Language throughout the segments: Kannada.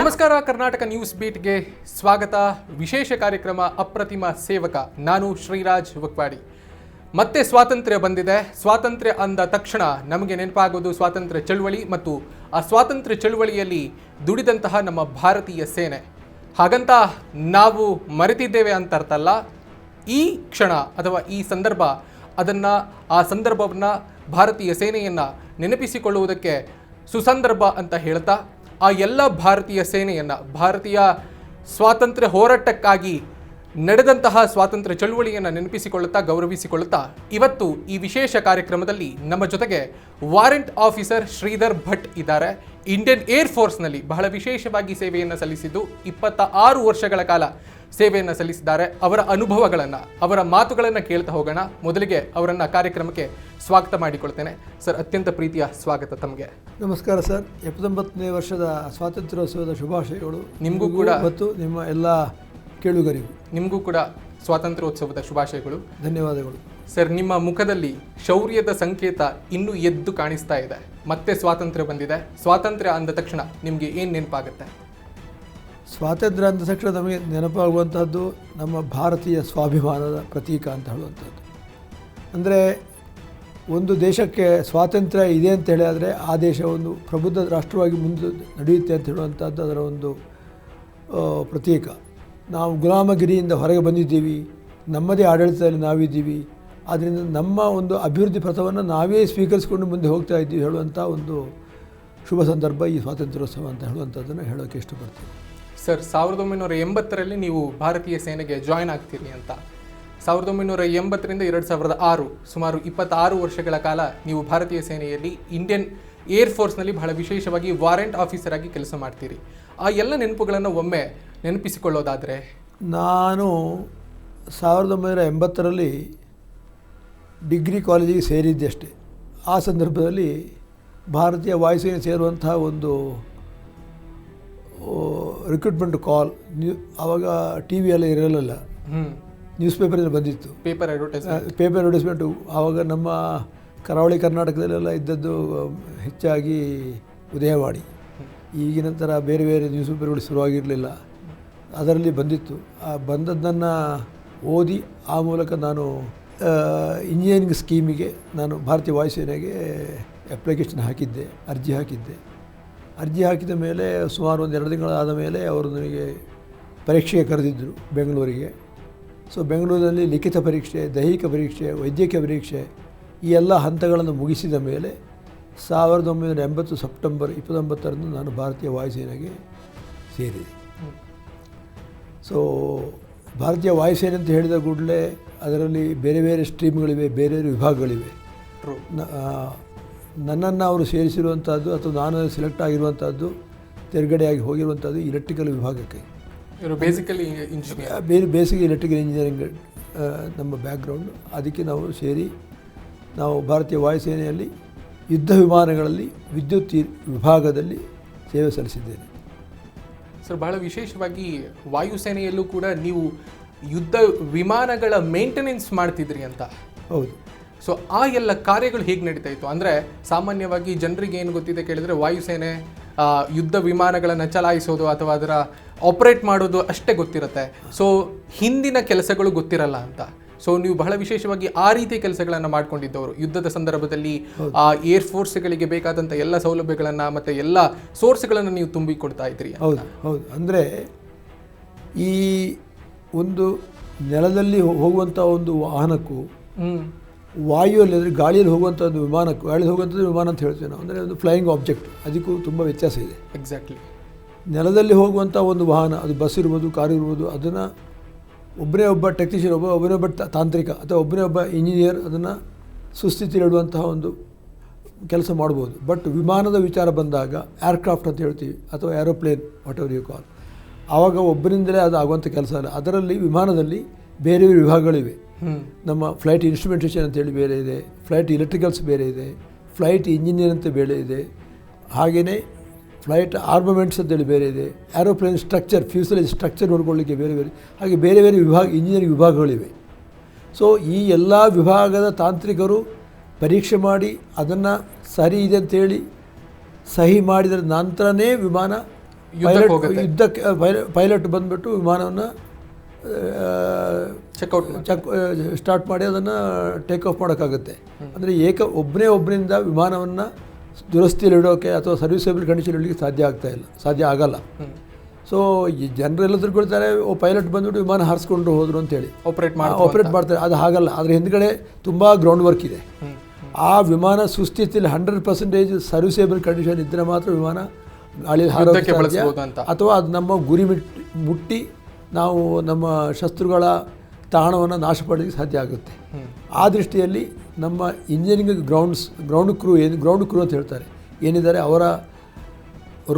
ನಮಸ್ಕಾರ. ಕರ್ನಾಟಕ ನ್ಯೂಸ್ ಬೀಟ್ಗೆ ಸ್ವಾಗತ. ವಿಶೇಷ ಕಾರ್ಯಕ್ರಮ ಅಪ್ರತಿಮ ಸೇವಕ. ನಾನು ಶ್ರೀರಾಜ್ ವಕ್ವಾಡಿ. ಮತ್ತೆ ಸ್ವಾತಂತ್ರ್ಯ ಬಂದಿದೆ. ಸ್ವಾತಂತ್ರ್ಯ ಅಂದ ತಕ್ಷಣ ನಮಗೆ ನೆನಪಾಗೋದು ಸ್ವಾತಂತ್ರ್ಯ ಚಳುವಳಿ ಮತ್ತು ಆ ಸ್ವಾತಂತ್ರ್ಯ ಚಳುವಳಿಯಲ್ಲಿ ದುಡಿದಂತಹ ನಮ್ಮ ಭಾರತೀಯ ಸೇನೆ. ಹಾಗಂತ ನಾವು ಮರೆತಿದ್ದೇವೆ ಅಂತ ಅರ್ಥ ಅಲ್ಲ. ಈ ಕ್ಷಣ ಅಥವಾ ಈ ಸಂದರ್ಭ ಆ ಸಂದರ್ಭವನ್ನು ಭಾರತೀಯ ಸೇನೆಯನ್ನು ನೆನಪಿಸಿಕೊಳ್ಳುವುದಕ್ಕೆ ಸುಸಂದರ್ಭ ಅಂತ ಹೇಳ್ತಾ ಆ ಎಲ್ಲ ಭಾರತೀಯ ಸೇನೆಯನ್ನು ಭಾರತೀಯ ಸ್ವಾತಂತ್ರ್ಯ ಹೋರಾಟಕ್ಕಾಗಿ ನಡೆದಂತಹ ಸ್ವಾತಂತ್ರ್ಯ ಚಳುವಳಿಯನ್ನು ನೆನಪಿಸಿಕೊಳ್ಳುತ್ತಾ ಗೌರವಿಸಿಕೊಳ್ಳುತ್ತಾ ಇವತ್ತು ಈ ವಿಶೇಷ ಕಾರ್ಯಕ್ರಮದಲ್ಲಿ ನಮ್ಮ ಜೊತೆಗೆ ವಾರೆಂಟ್ ಆಫೀಸರ್ ಶ್ರೀಧರ್ ಭಟ್ ಇದ್ದಾರೆ. ಇಂಡಿಯನ್ ಏರ್ ಫೋರ್ಸ್ನಲ್ಲಿ ಬಹಳ ವಿಶೇಷವಾಗಿ ಸೇವೆಯನ್ನು ಸಲ್ಲಿಸಿದ್ದು 26 ವರ್ಷಗಳ ಕಾಲ ಸೇವೆಯನ್ನು ಸಲ್ಲಿಸಿದ್ದಾರೆ. ಅವರ ಅನುಭವಗಳನ್ನು ಅವರ ಮಾತುಗಳನ್ನು ಕೇಳ್ತಾ ಹೋಗೋಣ. ಮೊದಲಿಗೆ ಅವರನ್ನು ಕಾರ್ಯಕ್ರಮಕ್ಕೆ ಸ್ವಾಗತ ಮಾಡಿಕೊಳ್ತೇನೆ. ಸರ್, ಅತ್ಯಂತ ಪ್ರೀತಿಯ ಸ್ವಾಗತ ತಮಗೆ. ನಮಸ್ಕಾರ ಸರ್. 79ನೇ ವರ್ಷದ ಸ್ವಾತಂತ್ರ್ಯೋತ್ಸವದ ಶುಭಾಶಯಗಳು ನಿಮಗೂ ಕೂಡ ಮತ್ತು ನಿಮ್ಮ ಎಲ್ಲ ಕೇಳುಗರಿಗೂ. ನಿಮಗೂ ಕೂಡ ಸ್ವಾತಂತ್ರ್ಯೋತ್ಸವದ ಶುಭಾಶಯಗಳು. ಧನ್ಯವಾದಗಳು ಸರ್. ನಿಮ್ಮ ಮುಖದಲ್ಲಿ ಶೌರ್ಯದ ಸಂಕೇತ ಇನ್ನೂ ಎದ್ದು ಕಾಣಿಸ್ತಾ ಇದೆ. ಮತ್ತೆ ಸ್ವಾತಂತ್ರ್ಯ ಬಂದಿದೆ. ಸ್ವಾತಂತ್ರ್ಯ ಅಂದ ತಕ್ಷಣ ನಿಮಗೆ ಏನು ನೆನಪಾಗುತ್ತೆ? ಸ್ವಾತಂತ್ರ್ಯ ಅಂದ ತಕ್ಷಣ ನಮಗೆ ನೆನಪಾಗುವಂಥದ್ದು ನಮ್ಮ ಭಾರತೀಯ ಸ್ವಾಭಿಮಾನದ ಪ್ರತೀಕ ಅಂತ ಹೇಳುವಂಥದ್ದು. ಅಂದರೆ ಒಂದು ದೇಶಕ್ಕೆ ಸ್ವಾತಂತ್ರ್ಯ ಇದೆ ಅಂತ ಹೇಳಿದರೆ ಆ ದೇಶ ಒಂದು ಪ್ರಬುದ್ಧ ರಾಷ್ಟ್ರವಾಗಿ ಮುಂದೆ ನಡೆಯುತ್ತೆ ಅಂತ ಹೇಳುವಂಥದ್ದು ಅದರ ಒಂದು ಪ್ರತೀಕ. ನಾವು ಗುಲಾಮಗಿರಿಯಿಂದ ಹೊರಗೆ ಬಂದಿದ್ದೀವಿ, ನಮ್ಮದೇ ಆಡಳಿತದಲ್ಲಿ ನಾವಿದ್ದೀವಿ. ಆದ್ದರಿಂದ ನಮ್ಮ ಒಂದು ಅಭಿವೃದ್ಧಿ ಪಥವನ್ನು ನಾವೇ ಸ್ವೀಕರಿಸಿಕೊಂಡು ಮುಂದೆ ಹೋಗ್ತಾ ಇದ್ದೀವಿ ಹೇಳುವಂಥ ಒಂದು ಶುಭ ಸಂದರ್ಭ ಈ ಸ್ವಾತಂತ್ರ್ಯೋತ್ಸವ ಅಂತ ಹೇಳುವಂಥದ್ದನ್ನು ಹೇಳೋಕ್ಕೆ ಇಷ್ಟಪಡ್ತೀನಿ. ಸರ್, 1980ರಲ್ಲಿ ನೀವು ಭಾರತೀಯ ಸೇನೆಗೆ ಜಾಯ್ನ್ ಆಗ್ತೀರಿ ಅಂತ. 1980ರಿಂದ 2006 ಸುಮಾರು 26 ವರ್ಷಗಳ ಕಾಲ ನೀವು ಭಾರತೀಯ ಸೇನೆಯಲ್ಲಿ ಇಂಡಿಯನ್ ಏರ್ ಫೋರ್ಸ್ನಲ್ಲಿ ಬಹಳ ವಿಶೇಷವಾಗಿ ವಾರೆಂಟ್ ಆಫೀಸರ್ ಆಗಿ ಕೆಲಸ ಮಾಡ್ತೀರಿ. ಆ ಎಲ್ಲ ನೆನಪುಗಳನ್ನು ಒಮ್ಮೆ ನೆನಪಿಸಿಕೊಳ್ಳೋದಾದರೆ, ನಾನು 1980ರಲ್ಲಿ ಡಿಗ್ರಿ ಕಾಲೇಜಿಗೆ ಸೇರಿದ್ದಷ್ಟೇ. ಆ ಸಂದರ್ಭದಲ್ಲಿ ಭಾರತೀಯ ವಾಯುಸೇನೆ ಸೇರುವಂತಹ ಒಂದು ರಿಕ್ರೂಟ್ಮೆಂಟ್ ಕಾಲ್ ಆವಾಗ ಟಿ ವಿ ಎಲ್ಲ ಇರಲಿಲ್ಲ, ನ್ಯೂಸ್ ಪೇಪರಲ್ಲಿ ಬಂದಿತ್ತು. ಪೇಪರ್ ಅಡ್ವರ್ಟೈಸ್ಮೆಂಟು ಆವಾಗ ನಮ್ಮ ಕರಾವಳಿ ಕರ್ನಾಟಕದಲ್ಲೆಲ್ಲ ಇದ್ದದ್ದು ಹೆಚ್ಚಾಗಿ ಉದಯವಾಣಿ. ಈಗಿನ ಥರ ಬೇರೆ ಬೇರೆ ನ್ಯೂಸ್ ಪೇಪರ್ಗಳು ಶುರುವಾಗಿರಲಿಲ್ಲ. ಅದರಲ್ಲಿ ಬಂದಿತ್ತು. ಬಂದದ್ದನ್ನು ಓದಿ ಆ ಮೂಲಕ ನಾನು ಇಂಜಿನಿಯರಿಂಗ್ ಸ್ಕೀಮಿಗೆ ನಾನು ಭಾರತೀಯ ವಾಯುಸೇನೆಗೆ ಅಪ್ಲಿಕೇಶನ್ ಹಾಕಿದ್ದೆ, ಅರ್ಜಿ ಹಾಕಿದ ಮೇಲೆ ಸುಮಾರು 1-2 ತಿಂಗಳಾದ ಮೇಲೆ ಅವರು ನನಗೆ ಪರೀಕ್ಷೆಗೆ ಕರೆದಿದ್ದರು ಬೆಂಗಳೂರಿಗೆ. ಸೊ ಬೆಂಗಳೂರಿನಲ್ಲಿ ಲಿಖಿತ ಪರೀಕ್ಷೆ, ದೈಹಿಕ ಪರೀಕ್ಷೆ, ವೈದ್ಯಕೀಯ ಪರೀಕ್ಷೆ ಈ ಎಲ್ಲ ಹಂತಗಳನ್ನು ಮುಗಿಸಿದ ಮೇಲೆ 1980 ಸೆಪ್ಟೆಂಬರ್ 29ರಂದು ನಾನು ಭಾರತೀಯ ವಾಯುಸೇನೆಗೆ ಸೇರಿದೆ. ಸೊ ಭಾರತೀಯ ವಾಯುಸೇನೆ ಅಂತ ಹೇಳಿದ ಕೂಡಲೇ ಅದರಲ್ಲಿ ಬೇರೆ ಬೇರೆ ಸ್ಟ್ರೀಮ್ಗಳಿವೆ, ಬೇರೆ ಬೇರೆ ವಿಭಾಗಗಳಿವೆ. ನನ್ನನ್ನು ಅವರು ಸೇರಿಸಿರುವಂಥದ್ದು ಅಥವಾ ನಾನು ಸೆಲೆಕ್ಟ್ ಆಗಿರುವಂಥದ್ದು ತೆರಗಡೆಯಾಗಿ ಹೋಗಿರುವಂಥದ್ದು ಎಲೆಕ್ಟ್ರಿಕಲ್ ವಿಭಾಗಕ್ಕೆ. ಬೇಸಿಕ್ ಎಲೆಕ್ಟ್ರಿಕಲ್ ಇಂಜಿನಿಯರಿಂಗ್ ನಮ್ಮ ಬ್ಯಾಕ್ಗ್ರೌಂಡ್. ಅದಕ್ಕೆ ನಾವು ಸೇರಿ ನಾವು ಭಾರತೀಯ ವಾಯುಸೇನೆಯಲ್ಲಿ ಯುದ್ಧ ವಿಮಾನಗಳಲ್ಲಿ ವಿದ್ಯುತ್ ವಿಭಾಗದಲ್ಲಿ ಸೇವೆ ಸಲ್ಲಿಸಿದ್ದೇನೆ. ಸರ್, ಬಹಳ ವಿಶೇಷವಾಗಿ ವಾಯುಸೇನೆಯಲ್ಲೂ ಕೂಡ ನೀವು ಯುದ್ಧ ವಿಮಾನಗಳ ಮೇಂಟೆನೆನ್ಸ್ ಮಾಡ್ತಿದ್ರಿ ಅಂತ. ಹೌದು. ಸೊ ಆ ಎಲ್ಲ ಕಾರ್ಯಗಳು ಹೇಗೆ ನಡೀತಾ ಇತ್ತು? ಅಂದರೆ ಸಾಮಾನ್ಯವಾಗಿ ಜನರಿಗೆ ಏನು ಗೊತ್ತಿದೆ ಕೇಳಿದರೆ ವಾಯುಸೇನೆ ಯುದ್ಧ ವಿಮಾನಗಳನ್ನು ಚಲಾಯಿಸೋದು ಅಥವಾ ಅದರ ಆಪರೇಟ್ ಮಾಡೋದು ಅಷ್ಟೇ ಗೊತ್ತಿರುತ್ತೆ. ಸೊ ಹಿಂದಿನ ಕೆಲಸಗಳು ಗೊತ್ತಿರಲ್ಲ ಅಂತ. ಸೊ ನೀವು ಬಹಳ ವಿಶೇಷವಾಗಿ ಆ ರೀತಿಯ ಕೆಲಸಗಳನ್ನು ಮಾಡ್ಕೊಂಡಿದ್ದವರು. ಯುದ್ಧದ ಸಂದರ್ಭದಲ್ಲಿ ಆ ಏರ್ ಫೋರ್ಸ್ಗಳಿಗೆ ಬೇಕಾದಂಥ ಎಲ್ಲ ಸೌಲಭ್ಯಗಳನ್ನು ಮತ್ತು ಎಲ್ಲ ಸೋರ್ಸ್ಗಳನ್ನು ನೀವು ತುಂಬಿಕೊಡ್ತಾ ಇದ್ರಿ. ಹೌದು. ಅಂದರೆ ಈ ಒಂದು ನೆಲದಲ್ಲಿ ಹೋಗುವಂಥ ಒಂದು ವಾಹನಕ್ಕೂ ವಾಯುವಲ್ಲಿ ಅಂದರೆ ಗಾಳಿಯಲ್ಲಿ ಹೋಗುವಂಥ ಒಂದು ವಿಮಾನಕ್ಕೂ, ಗಾಳಿಯಲ್ಲಿ ಹೋಗುವಂಥದ್ದು ವಿಮಾನ ಅಂತ ಹೇಳ್ತೀವಿ ನಾವು, ಅಂದರೆ ಒಂದು ಫ್ಲೈಯಿಂಗ್ ಆಬ್ಜೆಕ್ಟ್, ಅದಕ್ಕೂ ತುಂಬ ವ್ಯತ್ಯಾಸ ಇದೆ. ಎಕ್ಸಾಕ್ಟ್ಲಿ. ನೆಲದಲ್ಲಿ ಹೋಗುವಂಥ ಒಂದು ವಾಹನ, ಅದು ಬಸ್ ಇರ್ಬೋದು, ಕಾರು ಇರ್ಬೋದು, ಅದನ್ನು ಒಬ್ಬನೇ ಒಬ್ಬ ಟೆಕ್ನಿಷಿಯನ್, ಒಬ್ಬನೇ ಒಬ್ಬ ತಾಂತ್ರಿಕ ಅಥವಾ ಒಬ್ಬನೇ ಒಬ್ಬ ಇಂಜಿನಿಯರ್ ಅದನ್ನು ಸುಸ್ಥಿತಿಲಿಡುವಂತಹ ಒಂದು ಕೆಲಸ ಮಾಡ್ಬೋದು. ಬಟ್ ವಿಮಾನದ ವಿಚಾರ ಬಂದಾಗ ಏರ್ಕ್ರಾಫ್ಟ್ ಅಂತ ಹೇಳ್ತೀವಿ ಅಥವಾ aeroplane whatever you call, ಆವಾಗ ಒಬ್ಬರಿಂದಲೇ ಅದು ಆಗುವಂಥ ಕೆಲಸ ಅಲ್ಲ. ಅದರಲ್ಲಿ ವಿಮಾನದಲ್ಲಿ ಬೇರೆ ಬೇರೆ ವಿಭಾಗಗಳಿವೆ. ನಮ್ಮ ಫ್ಲೈಟ್ ಇನ್ಸ್ಟ್ರುಮೆಂಟೇಷನ್ ಅಂತೇಳಿ ಬೇರೆ ಇದೆ, ಫ್ಲೈಟ್ ಎಲೆಕ್ಟ್ರಿಕಲ್ಸ್ ಬೇರೆ ಇದೆ, ಫ್ಲೈಟ್ ಇಂಜಿನಿಯರ್ ಅಂತ ಬೇರೆ ಇದೆ, ಹಾಗೆಯೇ ಫ್ಲೈಟ್ ಆರ್ಮಮೆಂಟ್ಸ್ ಅಂತೇಳಿ ಬೇರೆ ಇದೆ, ಏರೋಪ್ಲೇನ್ ಸ್ಟ್ರಕ್ಚರ್, ಫ್ಯೂಸಲೇಜ್ ಸ್ಟ್ರಕ್ಚರ್ ನೋಡ್ಕೊಳ್ಳಿಕ್ಕೆ ಬೇರೆ ಬೇರೆ, ಹಾಗೆ ಬೇರೆ ಬೇರೆ ಇಂಜಿನಿಯರಿಂಗ್ ವಿಭಾಗಗಳಿವೆ. ಸೊ ಈ ಎಲ್ಲ ವಿಭಾಗದ ತಾಂತ್ರಿಕರು ಪರೀಕ್ಷೆ ಮಾಡಿ ಅದನ್ನು ಸರಿ ಇದೆ ಅಂತೇಳಿ ಸಹಿ ಮಾಡಿದ ನಂತರನೇ ವಿಮಾನ ಯುದ್ಧಕ್ಕೆ ಪೈಲಟ್ ಬಂದುಬಿಟ್ಟು ವಿಮಾನವನ್ನು ಸ್ಟಾರ್ಟ್ ಮಾಡಿ ಅದನ್ನು ಟೇಕ್ ಆಫ್ ಮಾಡೋಕ್ಕಾಗುತ್ತೆ. ಅಂದರೆ ಒಬ್ಬರಿಂದ ವಿಮಾನವನ್ನು ದುರಸ್ತಿಯಲ್ಲಿ ಇಡೋಕ್ಕೆ ಅಥವಾ ಸರ್ವಿಸೇಬಲ್ ಕಂಡೀಷನ್ ಇಡಲಿಕ್ಕೆ ಸಾಧ್ಯ ಆಗಲ್ಲ. ಸೊ ಈ ಜನರೆಲ್ಲ ತಿಳ್ಕೊಳ್ತಾರೆ ಪೈಲಟ್ ಬಂದ್ಬಿಟ್ಟು ವಿಮಾನ ಹಾರಿಸ್ಕೊಂಡು ಹೋದರು ಅಂತೇಳಿ ಆಪರೇಟ್ ಮಾಡ್ತಾರೆ. ಅದು ಹಾಗಲ್ಲ. ಅದ್ರ ಹಿಂದ್ಗಡೆ ತುಂಬ ಗ್ರೌಂಡ್ ವರ್ಕ್ ಇದೆ. ಆ ವಿಮಾನ ಸುಸ್ಥಿತಿಯಲ್ಲಿ 100% ಸರ್ವಿಸೇಬಲ್ ಕಂಡೀಷನ್ ಇದ್ದರೆ ಮಾತ್ರ ವಿಮಾನ ಗಾಳಿಯಲ್ಲಿ ಹಾರೋಕ್ಕೆ ಸಾಧ್ಯ, ಅಥವಾ ಅದು ನಮ್ಮ ಗುರಿ ಮುಟ್ಟಿ ನಾವು ನಮ್ಮ ಶಸ್ತ್ರುಗಳ ತಾಣವನ್ನು ನಾಶಪಡೋದಕ್ಕೆ ಸಾಧ್ಯ ಆಗುತ್ತೆ. ಆ ದೃಷ್ಟಿಯಲ್ಲಿ ನಮ್ಮ ಇಂಜಿನಿಯರಿಂಗ್ ಗ್ರೌಂಡ್ ಕ್ರೂ ಅಂತ ಹೇಳ್ತಾರೆ ಏನಿದ್ದಾರೆ, ಅವರ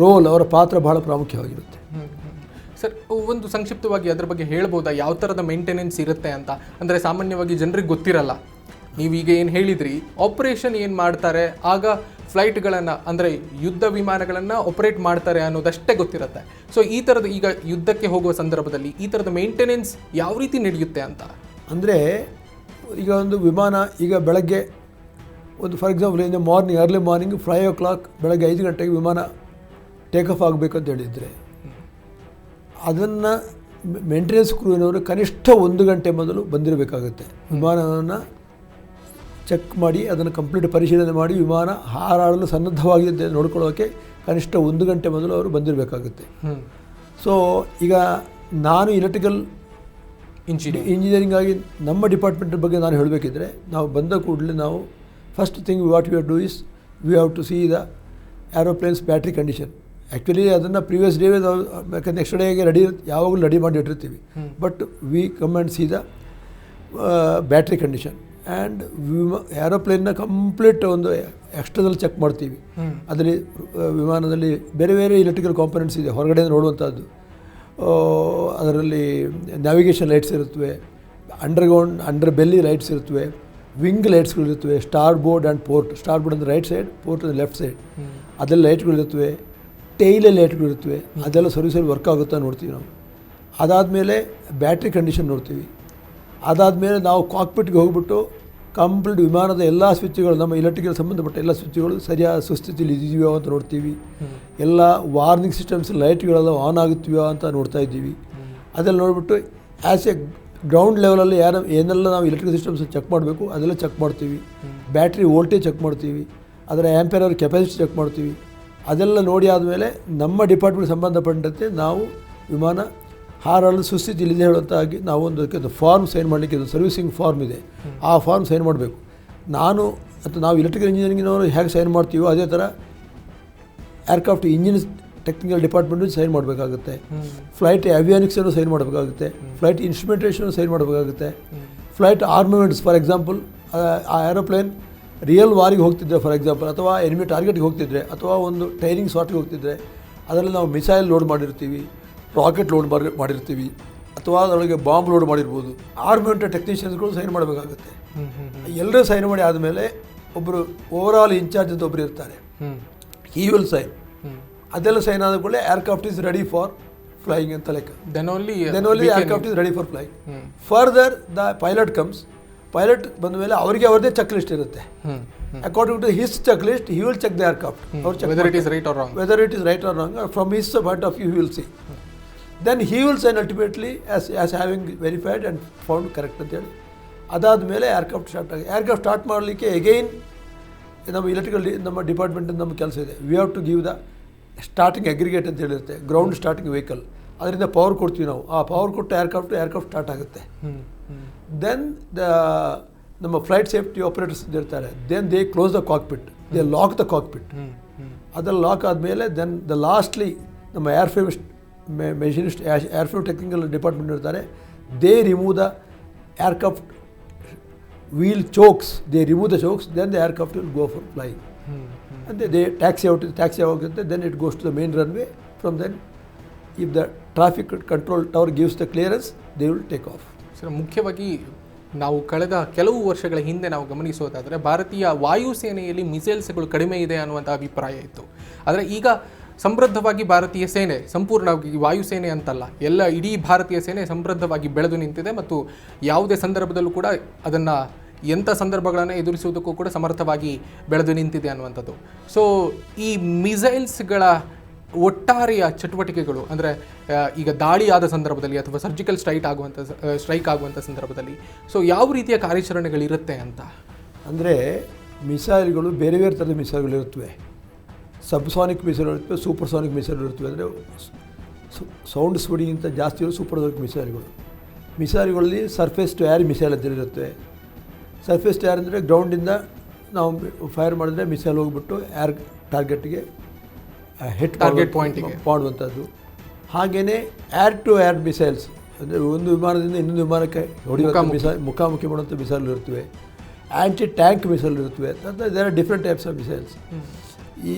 ರೋಲ್, ಅವರ ಪಾತ್ರ ಬಹಳ ಪ್ರಾಮುಖ್ಯವಾಗಿರುತ್ತೆ. ಸರ್, ಒಂದು ಸಂಕ್ಷಿಪ್ತವಾಗಿ ಅದರ ಬಗ್ಗೆ ಹೇಳ್ಬೋದಾ, ಯಾವ ಥರದ ಮೇಂಟೆನೆನ್ಸ್ ಇರುತ್ತೆ ಅಂತ? ಅಂದರೆ ಸಾಮಾನ್ಯವಾಗಿ ಜನರಿಗೆ ಗೊತ್ತಿರಲ್ಲ. ನೀವೀಗ ಏನು ಹೇಳಿದ್ರಿ, ಆಪರೇಷನ್ ಏನು ಮಾಡ್ತಾರೆ, ಆಗ ಫ್ಲೈಟ್ಗಳನ್ನು ಅಂದರೆ ಯುದ್ಧ ವಿಮಾನಗಳನ್ನು ಆಪರೇಟ್ ಮಾಡ್ತಾರೆ ಅನ್ನೋದಷ್ಟೇ ಗೊತ್ತಿರುತ್ತೆ. ಸೊ ಈ ಥರದ ಈಗ ಯುದ್ಧಕ್ಕೆ ಹೋಗುವ ಸಂದರ್ಭದಲ್ಲಿ ಈ ಥರದ ಮೇಂಟೆನೆನ್ಸ್ ಯಾವ ರೀತಿ ನಡೆಯುತ್ತೆ ಅಂತ? ಅಂದರೆ ಈಗ ಒಂದು ವಿಮಾನ ಈಗ ಬೆಳಗ್ಗೆ ಒಂದು for example early morning 5 o'clock ಬೆಳಗ್ಗೆ 5 ಗಂಟೆಗೆ ವಿಮಾನ ಟೇಕ್ ಆಫ್ ಆಗಬೇಕು ಅಂತ ಹೇಳಿದರೆ, ಅದನ್ನು ಮೇಂಟೆನೆನ್ಸ್ ಕ್ರೂನವರು ಕನಿಷ್ಠ 1 ಗಂಟೆ ಮೊದಲು ಬಂದಿರಬೇಕಾಗುತ್ತೆ. ವಿಮಾನವನ್ನು ಚೆಕ್ ಮಾಡಿ ಅದನ್ನು ಕಂಪ್ಲೀಟ್ ಪರಿಶೀಲನೆ ಮಾಡಿ ವಿಮಾನ ಹಾರಾಡಲು ಸನ್ನದ್ಧವಾಗಿದೆ ನೋಡ್ಕೊಳ್ಳೋಕ್ಕೆ ಕನಿಷ್ಠ 1 ಗಂಟೆ ಮೊದಲು ಅವರು ಬಂದಿರಬೇಕಾಗುತ್ತೆ. ಸೊ ಈಗ ನಾನು ಎಲೆಕ್ಟ್ರಿಕಲ್ ಇಂಜಿನಿಯರಿಂಗ್ ಆಗಿ ನಮ್ಮ ಡಿಪಾರ್ಟ್ಮೆಂಟ್ ಬಗ್ಗೆ ನಾನು ಹೇಳಬೇಕಿದ್ರೆ, ನಾವು ಬಂದ ಕೂಡಲೇ ನಾವು first thing what we do is we have to see the aeroplanes battery condition. Actually ಅದನ್ನು ಪ್ರೀವಿಯಸ್ ಡೇ ಯಾಕಂದರೆ ನೆಕ್ಸ್ಟ್ ಡೇಗೆ ಯಾವಾಗಲೂ ರೆಡಿ ಮಾಡಿ ಇಟ್ಟಿರ್ತೀವಿ. But we come and see the battery condition and ಏರೋಪ್ಲೇನ್ನ ಕಂಪ್ಲೀಟ್ ಒಂದು ಎಕ್ಸ್ಟರ್ನಲ್ ಚೆಕ್ ಮಾಡ್ತೀವಿ. ಅದರಲ್ಲಿ ವಿಮಾನದಲ್ಲಿ ಬೇರೆ ಬೇರೆ ಎಲೆಕ್ಟ್ರಿಕಲ್ ಕಾಂಪೊನೆಂಟ್ಸ್ ಇದೆ ಹೊರಗಡೆ ನೋಡುವಂಥದ್ದು. ಅದರಲ್ಲಿ ನ್ಯಾವಿಗೇಷನ್ ಲೈಟ್ಸ್ ಇರುತ್ತವೆ, ಅಂಡರ್ ಬೆಲ್ಲಿ ಲೈಟ್ಸ್ ಇರುತ್ತವೆ, ವಿಂಗ್ ಲೈಟ್ಸ್ಗಳಿರುತ್ತವೆ, starboard and port. Starboard ಅಂದರೆ ರೈಟ್ ಸೈಡ್, ಪೋರ್ಟ್ ಅಂದರೆ ಲೆಫ್ಟ್ ಸೈಡ್. ಅದೆಲ್ಲ ಲೈಟ್ಗಳಿರುತ್ತವೆ, ಟೈಲಲ್ಲಿ ಲೈಟ್ಗಳಿರುತ್ತವೆ. ಅದೆಲ್ಲ ಸರ್ವಿಸಲ್ಲಿ ವರ್ಕ್ ಆಗುತ್ತಾ ನೋಡ್ತೀವಿ ನಾವು. ಅದಾದಮೇಲೆ ಬ್ಯಾಟ್ರಿ ಕಂಡೀಷನ್ ನೋಡ್ತೀವಿ. ಅದಾದಮೇಲೆ ನಾವು ಕಾಕ್ಪಿಟ್ಗೆ ಹೋಗ್ಬಿಟ್ಟು ಕಂಪ್ಲೀಟ್ ವಿಮಾನದ ಎಲ್ಲ ಸ್ವಿಚ್ಗಳು, ನಮ್ಮ ಎಲೆಕ್ಟ್ರಿಕಲ್ ಸಂಬಂಧಪಟ್ಟ ಎಲ್ಲ ಸ್ವಿಚ್ಗಳು ಸರಿಯಾದ ಸುಸ್ಥಿತಿಯಲ್ಲಿ ಇದೆಯೋ ಅಂತ ನೋಡ್ತೀವಿ. ಎಲ್ಲ ವಾರ್ನಿಂಗ್ ಸಿಸ್ಟಮ್ಸ್ ಲೈಟ್ಗಳೆಲ್ಲ ಆನ್ ಆಗುತ್ತೀವೋ ಅಂತ ನೋಡ್ತಾ ಇದ್ದೀವಿ. ಅದೆಲ್ಲ ನೋಡಿಬಿಟ್ಟು ಆ್ಯಸ್ ಎ ಗ್ರೌಂಡ್ ಲೆವೆಲಲ್ಲಿ ಏನೆಲ್ಲ ನಾವು ಎಲೆಕ್ಟ್ರಿಕಲ್ ಸಿಸ್ಟಮ್ಸ್ ಚೆಕ್ ಮಾಡಬೇಕು ಅದೆಲ್ಲ ಚೆಕ್ ಮಾಡ್ತೀವಿ. ಬ್ಯಾಟ್ರಿ ವೋಲ್ಟೇಜ್ ಚೆಕ್ ಮಾಡ್ತೀವಿ, ಅದರ ಆ್ಯಂಪಿಯರ್ ಅವರ್ ಕೆಪಾಸಿಟಿ ಚೆಕ್ ಮಾಡ್ತೀವಿ. ಅದೆಲ್ಲ ನೋಡಿ ಆದಮೇಲೆ ನಮ್ಮ ಡಿಪಾರ್ಟ್ಮೆಂಟ್ ಸಂಬಂಧಪಟ್ಟಂತೆ ನಾವು ವಿಮಾನ ಹಾರಾಡಲು ಸುಸ್ಥಿತಿಲಿದೆ ಹೇಳುವಂತಾಗಿ ನಾವು ಒಂದು ಫಾರ್ಮ್ ಸೈನ್ ಮಾಡಲಿಕ್ಕೆ, ಇದು ಸರ್ವಿಸಿಂಗ್ ಫಾರ್ಮ್ ಇದೆ, ಆ ಫಾರ್ಮ್ ಸೈನ್ ಮಾಡಬೇಕು. ನಾವು ಎಲೆಕ್ಟ್ರಿಕಲ್ ಇಂಜಿನಿಯರಿಂಗ್ನವರು ಹೇಗೆ ಸೈನ್ ಮಾಡ್ತೀವೋ ಅದೇ ಥರ aircraft engine technical department sign ಮಾಡಬೇಕಾಗುತ್ತೆ. ಫ್ಲೈಟ್ ಅವಿಯಾನಿಕ್ಸನ್ನು ಸೈನ್ ಮಾಡಬೇಕಾಗುತ್ತೆ, ಫ್ಲೈಟ್ ಇನ್ಸ್ಟ್ರುಮೆಂಟೇಷನ್ ಸೈನ್ ಮಾಡಬೇಕಾಗುತ್ತೆ, ಫ್ಲೈಟ್ ಆರ್ಮಮೆಂಟ್ಸ್. ಫಾರ್ ಎಕ್ಸಾಂಪಲ್ ಆ ಏರೋಪ್ಲೇನ್ ರಿಯಲ್ ವಾರಿಗೆ ಹೋಗ್ತಿದ್ದರೆ ಫಾರ್ ಎಕ್ಸಾಂಪಲ್, ಅಥವಾ ಎನಿಮಿ ಟಾರ್ಗೆಟ್ಗೆ ಹೋಗ್ತಿದ್ರೆ, ಅಥವಾ ಒಂದು ಟೈರಿಂಗ್ ಶಾಟ್ಗೆ ಹೋಗ್ತಿದ್ರೆ, ಅದರಲ್ಲಿ ನಾವು ಮಿಸೈಲ್ ಲೋಡ್ ಮಾಡಿರ್ತೀವಿ, ರಾಕೆಟ್ ಲೋಡ್ ಮಾಡಿರ್ತೀವಿ, ಅಥವಾ ಅದರೊಳಗೆ ಬಾಂಬ್ ಲೋಡ್ ಮಾಡಿರ್ಬೋದು. ಆರ್ಮೆಂಟ್ ಟೆಕ್ನಿಷಿಯನ್ಸ್ಗಳು ಸೈನ್ ಮಾಡಬೇಕಾಗುತ್ತೆ. ಎಲ್ಲರೂ ಸೈನ್ ಮಾಡಿ ಆದಮೇಲೆ ಒಬ್ಬರು ಓವರ್ ಆಲ್ ಇನ್ಚಾರ್ಜ್ ಅಂತ ಒಬ್ಬರು ಇರ್ತಾರೆ, ಹಿ ವಿಲ್ ಸೈನ್. ಅದೆಲ್ಲ ಸೈನ್ ಆದ ಕೂಡಲೇ aircraft is ready for flying ಅಂತ ಲೆಕ್ಕ. Then only aircraft is ready for flying. Further the pilot comes. Pilot ಬಂದ ಮೇಲೆ ಅವರಿಗೆ ಅವ್ರದ್ದೇ ಚೆಕ್ ಲಿಸ್ಟ್ ಇರುತ್ತೆ. According to his check list he will check the aircraft, whether it is right or wrong. From his point of view he will see. Then he will sign ultimately as having verified and found correct ಅಂತೇಳಿ. ಅದಾದಮೇಲೆ ಏರ್ಕ್ರಾಫ್ಟ್ ಸ್ಟಾರ್ಟ್ ಮಾಡಲಿಕ್ಕೆ ಎಗೈನ್ ನಮ್ಮ ಡಿಪಾರ್ಟ್ಮೆಂಟಿಂದ ನಮ್ಮ ಕೆಲಸ ಇದೆ. We have to give the starting aggregate ಅಂತ ಹೇಳಿರುತ್ತೆ, ಗ್ರೌಂಡ್ ಸ್ಟಾರ್ಟಿಂಗ್ ವೆಹಿಕಲ್. ಅದರಿಂದ ಪವರ್ ಕೊಡ್ತೀವಿ ನಾವು. ಆ ಪವರ್ ಕೊಟ್ಟು ಏರ್ಕ್ರಾಫ್ಟ್ ಸ್ಟಾರ್ಟ್ ಆಗುತ್ತೆ. ದೆನ್ ನಮ್ಮ ಫ್ಲೈಟ್ ಸೇಫ್ಟಿ ಆಪರೇಟರ್ಸ್ ಇರ್ತಾರೆ, then they close the cockpit, they lock the cockpit. ಅದರಲ್ಲಿ ಲಾಕ್ ಆದಮೇಲೆ ದೆನ್ ದ ಲಾಸ್ಟ್ಲಿ ನಮ್ಮ airframe machinist, airframe technical department ಇರ್ತಾರೆ. They remove the aircraft wheel chokes, they remove the chokes, then the aircraft will go for flying. And they taxi out, then it goes to the main runway. From then, if the traffic control tower gives the clearance, they will take off. Sir, ಮುಖ್ಯವಾಗಿ ನಾವು ಕಳೆದ ಕೆಲವು ವರ್ಷಗಳ ಹಿಂದೆ ನಾವು ಗಮನಿಸೋದಾದರೆ ಭಾರತೀಯ ವಾಯುಸೇನೆಯಲ್ಲಿ ಮಿಸೈಲ್ಸ್ಗಳು ಕಡಿಮೆ ಇದೆ ಅನ್ನುವಂಥ ಅಭಿಪ್ರಾಯ ಇತ್ತು. ಆದರೆ ಈಗ ಸಮೃದ್ಧವಾಗಿ ಭಾರತೀಯ ಸೇನೆ, ಸಂಪೂರ್ಣವಾಗಿ ವಾಯುಸೇನೆ ಅಂತಲ್ಲ, ಎಲ್ಲ ಇಡೀ ಭಾರತೀಯ ಸೇನೆ ಸಮೃದ್ಧವಾಗಿ ಬೆಳೆದು ನಿಂತಿದೆ ಮತ್ತು ಯಾವುದೇ ಸಂದರ್ಭದಲ್ಲೂ ಕೂಡ ಅದನ್ನು ಎಂಥ ಸಂದರ್ಭಗಳನ್ನು ಎದುರಿಸುವುದಕ್ಕೂ ಕೂಡ ಸಮರ್ಥವಾಗಿ ಬೆಳೆದು ನಿಂತಿದೆ ಅನ್ನುವಂಥದ್ದು. ಸೊ ಈ ಮಿಸೈಲ್ಸ್ಗಳ ಒಟ್ಟಾರೆಯ ಚಟುವಟಿಕೆಗಳು ಅಂದರೆ ಈಗ ದಾಳಿ ಆದ ಸಂದರ್ಭದಲ್ಲಿ ಅಥವಾ ಸರ್ಜಿಕಲ್ ಸ್ಟ್ರೈಕ್ ಆಗುವಂಥ ಸಂದರ್ಭದಲ್ಲಿ ಸೊ ಯಾವ ರೀತಿಯ ಕಾರ್ಯಾಚರಣೆಗಳಿರುತ್ತೆ ಅಂತ? ಅಂದರೆ ಮಿಸೈಲ್ಗಳು ಬೇರೆ ಬೇರೆ ಥರದ ಮಿಸೈಲ್ಗಳಿರುತ್ತವೆ. Subsonic ಮಿಸೈಲ್ಗಳಿರ್ತವೆ, supersonic ಮಿಸೈಲ್ಗಳಿರ್ತವೆ. ಅಂದರೆ ಸೌಂಡ್ ಸ್ಪೀಡಿಗಿಂತ ಜಾಸ್ತಿ ಇರೋ ಸೂಪರ್ಸಾನಿಕ್ ಮಿಸೈಲ್ಗಳು. ಮಿಸೈಲ್ಗಳಲ್ಲಿ ಸರ್ಫೇಸ್ ಟು ಏರ್ ಮಿಸೈಲ್ ಅಂತ ಇರುತ್ತೆ. ಸರ್ಫೇಸ್ ಟು ಏರ್ ಅಂದರೆ ಗ್ರೌಂಡಿಂದ ನಾವು ಫೈರ್ ಮಾಡಿದ್ರೆ ಮಿಸೈಲ್ ಹೋಗ್ಬಿಟ್ಟು ಏರ್ ಟಾರ್ಗೆಟ್ಗೆ ಹಿಟ್ ಪಾಯಿಂಟಿಗೆ ಮಾಡುವಂಥದ್ದು. ಹಾಗೆಯೇ ಏರ್ ಟು ಏರ್ ಮಿಸೈಲ್ಸ್ ಅಂದರೆ ಒಂದು ವಿಮಾನದಿಂದ ಇನ್ನೊಂದು ವಿಮಾನಕ್ಕೆ ಹೊಡೆಯುವಂಥ ಮುಖಾಮುಖಿ ಮಾಡುವಂಥ ಮಿಸೈಲ್ ಇರುತ್ತವೆ. ಆ್ಯಂಟಿ ಟ್ಯಾಂಕ್ ಮಿಸೈಲ್ ಇರುತ್ತವೆ. There are different types of missiles.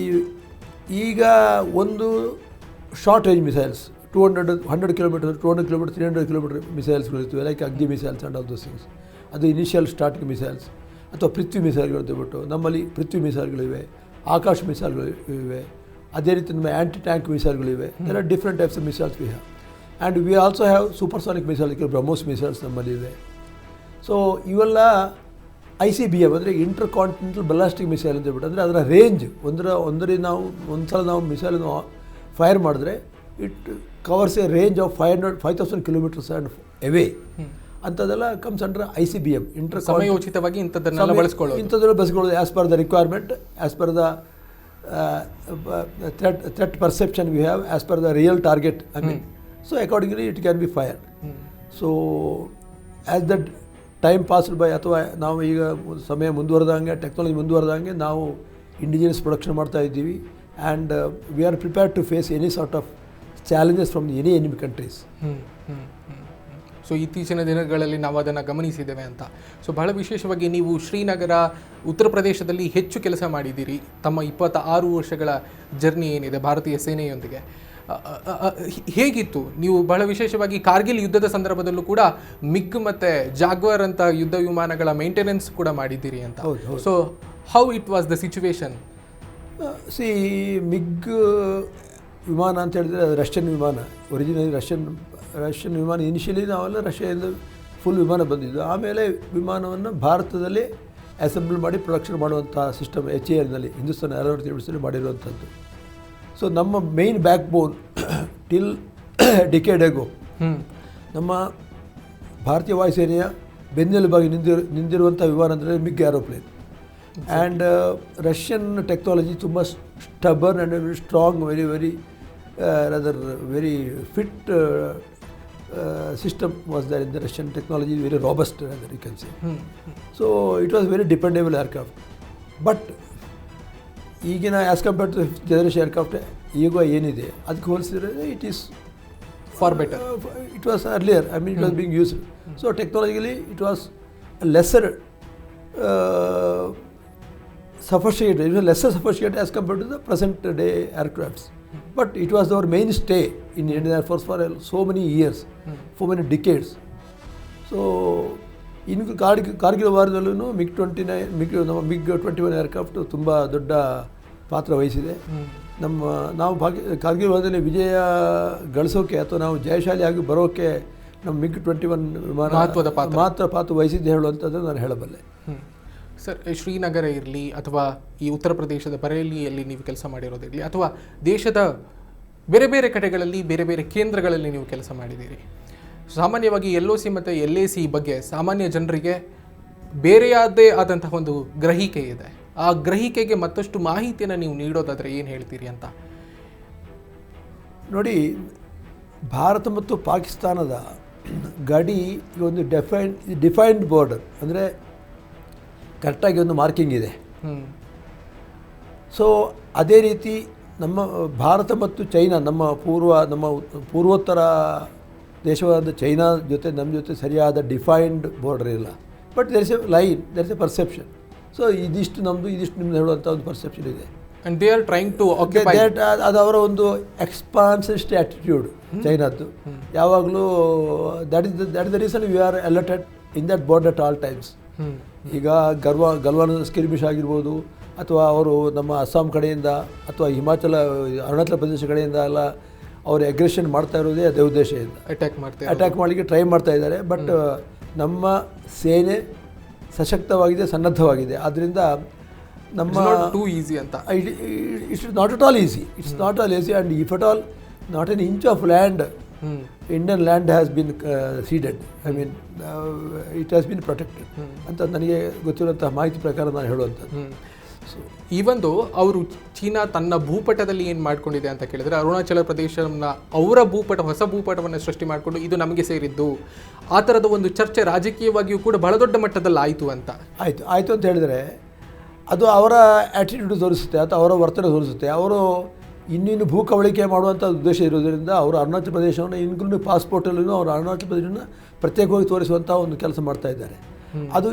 ಈಗ ಒಂದು short range missiles 100 kilometre 200 kilometre 300 kilometre ಮಿಸೈಲ್ಸ್ಗಳು ಇರ್ತವೆ. Like Agni missiles and all those things. ಅದು ಇನಿಷಿಯಲ್ ಸ್ಟಾರ್ಟಿಂಗ್ ಮಿಸೈಲ್ಸ್ ಅಥವಾ ಪೃಥ್ವಿ ಮಿಸೈಲ್ಗಳು ಅಂತೇಳ್ಬಿಟ್ಟು ನಮ್ಮಲ್ಲಿ ಪೃಥ್ವಿ ಮಿಸೈಲ್ಗಳಿವೆ, ಆಕಾಶ ಮಿಸೈಲ್ಗಳು ಇವೆ. ಅದೇ ರೀತಿ ನಮ್ಮ ಆ್ಯಂಟಿ ಟ್ಯಾಂಕ್ ಮಿಸೈಲ್ಗಳಿವೆ. There are different types of missiles we have. And we also have supersonic missile, BrahMos missiles ನಮ್ಮಲ್ಲಿವೆ. ಸೊ ಇವೆಲ್ಲ ICBM ಅಂದರೆ ಇಂಟರ್ ಕಾಂಟಿನೆಂಟಲ್ ಬಲಾಸ್ಟಿಕ್ ಮಿಸೈಲ್ ಅಂತ ಹೇಳ್ಬಿಟ್ಟು. ಅಂದರೆ ಅದರ ರೇಂಜ್ ಒಂದು ಸಲ ನಾವು ಮಿಸೈಲನ್ನು ಫೈರ್ ಮಾಡಿದ್ರೆ it covers a range of 5,000 kilometres and away. ಅಂಥದ್ದೆಲ್ಲ ಕಮ್ಸ್ ಅಂಡರ್ ICBM. ಸಮಯೋಚಿತವಾಗಿ ಇಂಥದ್ದನ್ನೆಲ್ಲ ಬಳಸ್ಕೊಳ್ಳೋದು as per the requirement, as per the threat perception we have, as per the real target. So accordingly it can be fired. So as that time passed by ಅಥವಾ ನಾವು ಈಗ ಸಮಯ ಮುಂದುವರೆದಂಗೆ, ಟೆಕ್ನಾಲಜಿ ಮುಂದುವರೆದಂಗೆ ನಾವು ಇಂಡಿಜಿನಿಯಸ್ ಪ್ರೊಡಕ್ಷನ್ ಮಾಡ್ತಾ ಇದ್ದೀವಿ. And we are prepared to face any sort of challenges from any enemy countries. So ಇತ್ತೀಚಿನ ದಿನಗಳಲ್ಲಿ ನಾವು ಅದನ್ನು ಗಮನಿಸಿದ್ದೇವೆ ಅಂತ. ಸೊ ಬಹಳ ವಿಶೇಷವಾಗಿ ನೀವು ಶ್ರೀನಗರ, ಉತ್ತರ ಪ್ರದೇಶದಲ್ಲಿ ಹೆಚ್ಚು ಕೆಲಸ ಮಾಡಿದ್ದೀರಿ. ತಮ್ಮ 26 ವರ್ಷಗಳ ಜರ್ನಿ ಏನಿದೆ ಭಾರತೀಯ ಸೇನೆಯೊಂದಿಗೆ ಹೇಗಿತ್ತು? ನೀವು ಬಹಳ ವಿಶೇಷವಾಗಿ ಕಾರ್ಗಿಲ್ ಯುದ್ಧದ ಸಂದರ್ಭದಲ್ಲೂ ಕೂಡ ಮಿಗ್ ಮತ್ತು ಜಾಗ್ವರ್ ಅಂತ ಯುದ್ಧ ವಿಮಾನಗಳ ಮೇಂಟೆನೆನ್ಸ್ ಕೂಡ ಮಾಡಿದ್ದೀರಿ ಅಂತ. So how it was the situation? MiG ವಿಮಾನ ಅಂತ ಹೇಳಿದ್ರೆ ರಷ್ಯನ್ ವಿಮಾನ. ಒರಿಜಿನಲಿ ರಷ್ಯನ್ ವಿಮಾನ. ಇನಿಷಿಯಲಿ ನಾವೆಲ್ಲ ರಷ್ಯಾದಿಂದ ಫುಲ್ ವಿಮಾನ ಬಂದಿದ್ದು. ಆಮೇಲೆ ವಿಮಾನವನ್ನು ಭಾರತದಲ್ಲಿ ಅಸೆಂಬಲ್ ಮಾಡಿ ಪ್ರೊಡಕ್ಷನ್ ಮಾಡುವಂಥ ಸಿಸ್ಟಮ್ HALನಲ್ಲಿ, ಹಿಂದೂಸ್ತಾನ್ ಏರೋನಾಟಿಕ್ಸ್ ಯೂನಿವರ್ಸಿಟಿ ಮಾಡಿರುವಂಥದ್ದು. ಸೊ ನಮ್ಮ main backbone till decade ago ನಮ್ಮ ಭಾರತೀಯ ವಾಯುಸೇನೆಯ ಬೆನ್ನೆಲುಬಾಗಿ ನಿಂತಿರುವಂಥ ವಿಮಾನ ಅಂದರೆ MiG aeroplane. And Russian technology ತುಂಬ stubborn and very strong, very fit system was there in the Russian technology, very robust, rather you can say. So it was very dependable aircraft. But ಈಗಿನ as compared to generation aircraft ಈಗ ಏನಿದೆ ಅದಕ್ಕೆ ಹೋಲಿಸಿದ್ರೆ it is far better. It was earlier, it was being used. So technologically it was lesser sophisticated, it was lesser sophisticated as compared to the present day aircrafts. But it was our mainstay in Indian Air Force for so many years, for many decades. So in Kargil ವಾರದಲ್ಲೂ MiG-21 ಏರ್ಕ್ರಾಫ್ಟ್ ತುಂಬ ದೊಡ್ಡ ಪಾತ್ರ ವಹಿಸಿದೆ. ನಾವು ಕಾರ್ಗಿಲ್ ವಾರದಲ್ಲಿ ವಿಜಯ ಗಳಿಸೋಕೆ ಅಥವಾ ನಾವು ಜಯಶಾಲಿಯಾಗಿ ಬರೋಕ್ಕೆ ನಮ್ಮ MiG-21 ವಿಮಾನ ಮಾತ್ರ ಪಾತ್ರ ವಹಿಸಿದ್ದು ಹೇಳುವಂಥದ್ದು ನಾನು ಹೇಳಬಲ್ಲೆ. ಸರ್, ಶ್ರೀನಗರ ಇರಲಿ ಅಥವಾ ಈ ಉತ್ತರ ಪ್ರದೇಶದ ಬರೇಲಿಯಲ್ಲಿ ನೀವು ಕೆಲಸ ಮಾಡಿರೋದಿರಲಿ ಅಥವಾ ದೇಶದ ಬೇರೆ ಬೇರೆ ಕಡೆಗಳಲ್ಲಿ ಬೇರೆ ಬೇರೆ ಕೇಂದ್ರಗಳಲ್ಲಿ ನೀವು ಕೆಲಸ ಮಾಡಿದ್ದೀರಿ. ಸಾಮಾನ್ಯವಾಗಿ LOC ಮತ್ತು LAC ಬಗ್ಗೆ ಸಾಮಾನ್ಯ ಜನರಿಗೆ ಬೇರೆಯಾದೇ ಆದಂತಹ ಒಂದು ಗ್ರಹಿಕೆ ಇದೆ. ಆ ಗ್ರಹಿಕೆಗೆ ಮತ್ತಷ್ಟು ಮಾಹಿತಿಯನ್ನು ನೀವು ನೀಡೋದಾದರೆ ಏನು ಹೇಳ್ತೀರಿ ಅಂತ? ನೋಡಿ, ಭಾರತ ಮತ್ತು ಪಾಕಿಸ್ತಾನದ ಗಡಿ ಒಂದು ಡಿಫೈನ್ಡ್ ಬಾರ್ಡರ್, ಅಂದರೆ ಕರೆಕ್ಟಾಗಿ ಒಂದು ಮಾರ್ಕಿಂಗ್ ಇದೆ. ಸೊ ಅದೇ ರೀತಿ ನಮ್ಮ ಭಾರತ ಮತ್ತು ಚೈನಾ, ನಮ್ಮ ಪೂರ್ವೋತ್ತರ ದೇಶವಾದ ಚೈನಾ ಜೊತೆ ನಮ್ಮ ಜೊತೆ ಸರಿಯಾದ ಡಿಫೈನ್ಡ್ ಬಾರ್ಡರ್ ಇಲ್ಲ. But there is a line, there is a perception. So ಇದಿಷ್ಟು ನಮ್ಮದು, ಇದಿಷ್ಟು ನಿಮ್ಮದು ಹೇಳುವಂಥ ಒಂದು ಪರ್ಸೆಪ್ಷನ್ ಇದೆ. And they are trying to occupy. ಅದು ಅವರ ಒಂದು ಎಕ್ಸ್ಪಾನ್ಸಿಸ್ಟ್ ಆ್ಯಟಿಟ್ಯೂಡ್ ಚೈನಾದ್ದು. ಯಾವಾಗಲೂ that is the reason we are alerted in that border at all times. ಈಗ ಗಲ್ವಾನ್ ಸ್ಕಿರ್ಮಿಶ್ ಆಗಿರ್ಬೋದು, ಅಥವಾ ಅವರು ನಮ್ಮ ಅಸ್ಸಾಂ ಕಡೆಯಿಂದ ಅಥವಾ ಅರುಣಾಚಲ ಪ್ರದೇಶ ಕಡೆಯಿಂದ ಎಲ್ಲ ಅವರು ಅಗ್ರೆಷನ್ ಮಾಡ್ತಾ ಇರೋದೇ ಅದೇ ಉದ್ದೇಶದಿಂದ ಅಟ್ಯಾಕ್ ಮಾಡಲಿಕ್ಕೆ ಟ್ರೈ ಮಾಡ್ತಾ ಇದ್ದಾರೆ. ಬಟ್ ನಮ್ಮ ಸೇನೆ ಸಶಕ್ತವಾಗಿದೆ, ಸನ್ನದ್ಧವಾಗಿದೆ. ಆದ್ದರಿಂದ ನಮ್ಮ ಟೂ ಈಸಿ ಅಂತ. It's not at all easy, it's not all easy. And if at all not an inch of land Indian land has been seeded, I mean it has been protected ಅಂತ ನನಗೆ ಗೊತ್ತಿರುವಂಥ ಮಾಹಿತಿ ಪ್ರಕಾರ ನಾನು ಹೇಳುವಂಥದ್ದು. ಸೊ ಈ ಒಂದು ಅವರು ಚೀನಾ ತನ್ನ ಭೂಪಟದಲ್ಲಿ ಏನು ಮಾಡ್ಕೊಂಡಿದೆ ಅಂತ ಕೇಳಿದರೆ, ಅರುಣಾಚಲ ಪ್ರದೇಶನ ಅವರ ಭೂಪಟ, ಹೊಸ ಭೂಪಟವನ್ನು ಸೃಷ್ಟಿ ಮಾಡಿಕೊಂಡು ಇದು ನಮಗೆ ಸೇರಿದ್ದು, ಆ ಥರದ ಒಂದು ಚರ್ಚೆ ರಾಜಕೀಯವಾಗಿಯೂ ಕೂಡ ಬಹಳ ದೊಡ್ಡ ಮಟ್ಟದಲ್ಲಿ ಆಯಿತು ಅಂತ. ಆಯಿತು ಅಂತ ಹೇಳಿದರೆ ಅದು ಅವರ ಆ್ಯಟಿಟ್ಯೂಡ್ ತೋರಿಸುತ್ತೆ ಅಥವಾ ಅವರ ವರ್ತನೆ ತೋರಿಸುತ್ತೆ. ಅವರು ಇನ್ನಿನ್ನು ಭೂ ಕಬಳಿಕೆ ಮಾಡುವಂಥ ಉದ್ದೇಶ ಇರೋದರಿಂದ ಅವರು ಅರುಣಾಚಲ ಪ್ರದೇಶವನ್ನು ಇನ್ಕ್ಲೂಡಿಂಗ್ ಪಾಸ್ಪೋರ್ಟಲ್ಲೂ ಅವರು ಅರುಣಾಚಲ ಪ್ರದೇಶವನ್ನು ಪ್ರತ್ಯೇಕವಾಗಿ ತೋರಿಸುವಂಥ ಒಂದು ಕೆಲಸ ಮಾಡ್ತಾ ಇದ್ದಾರೆ. ಅದು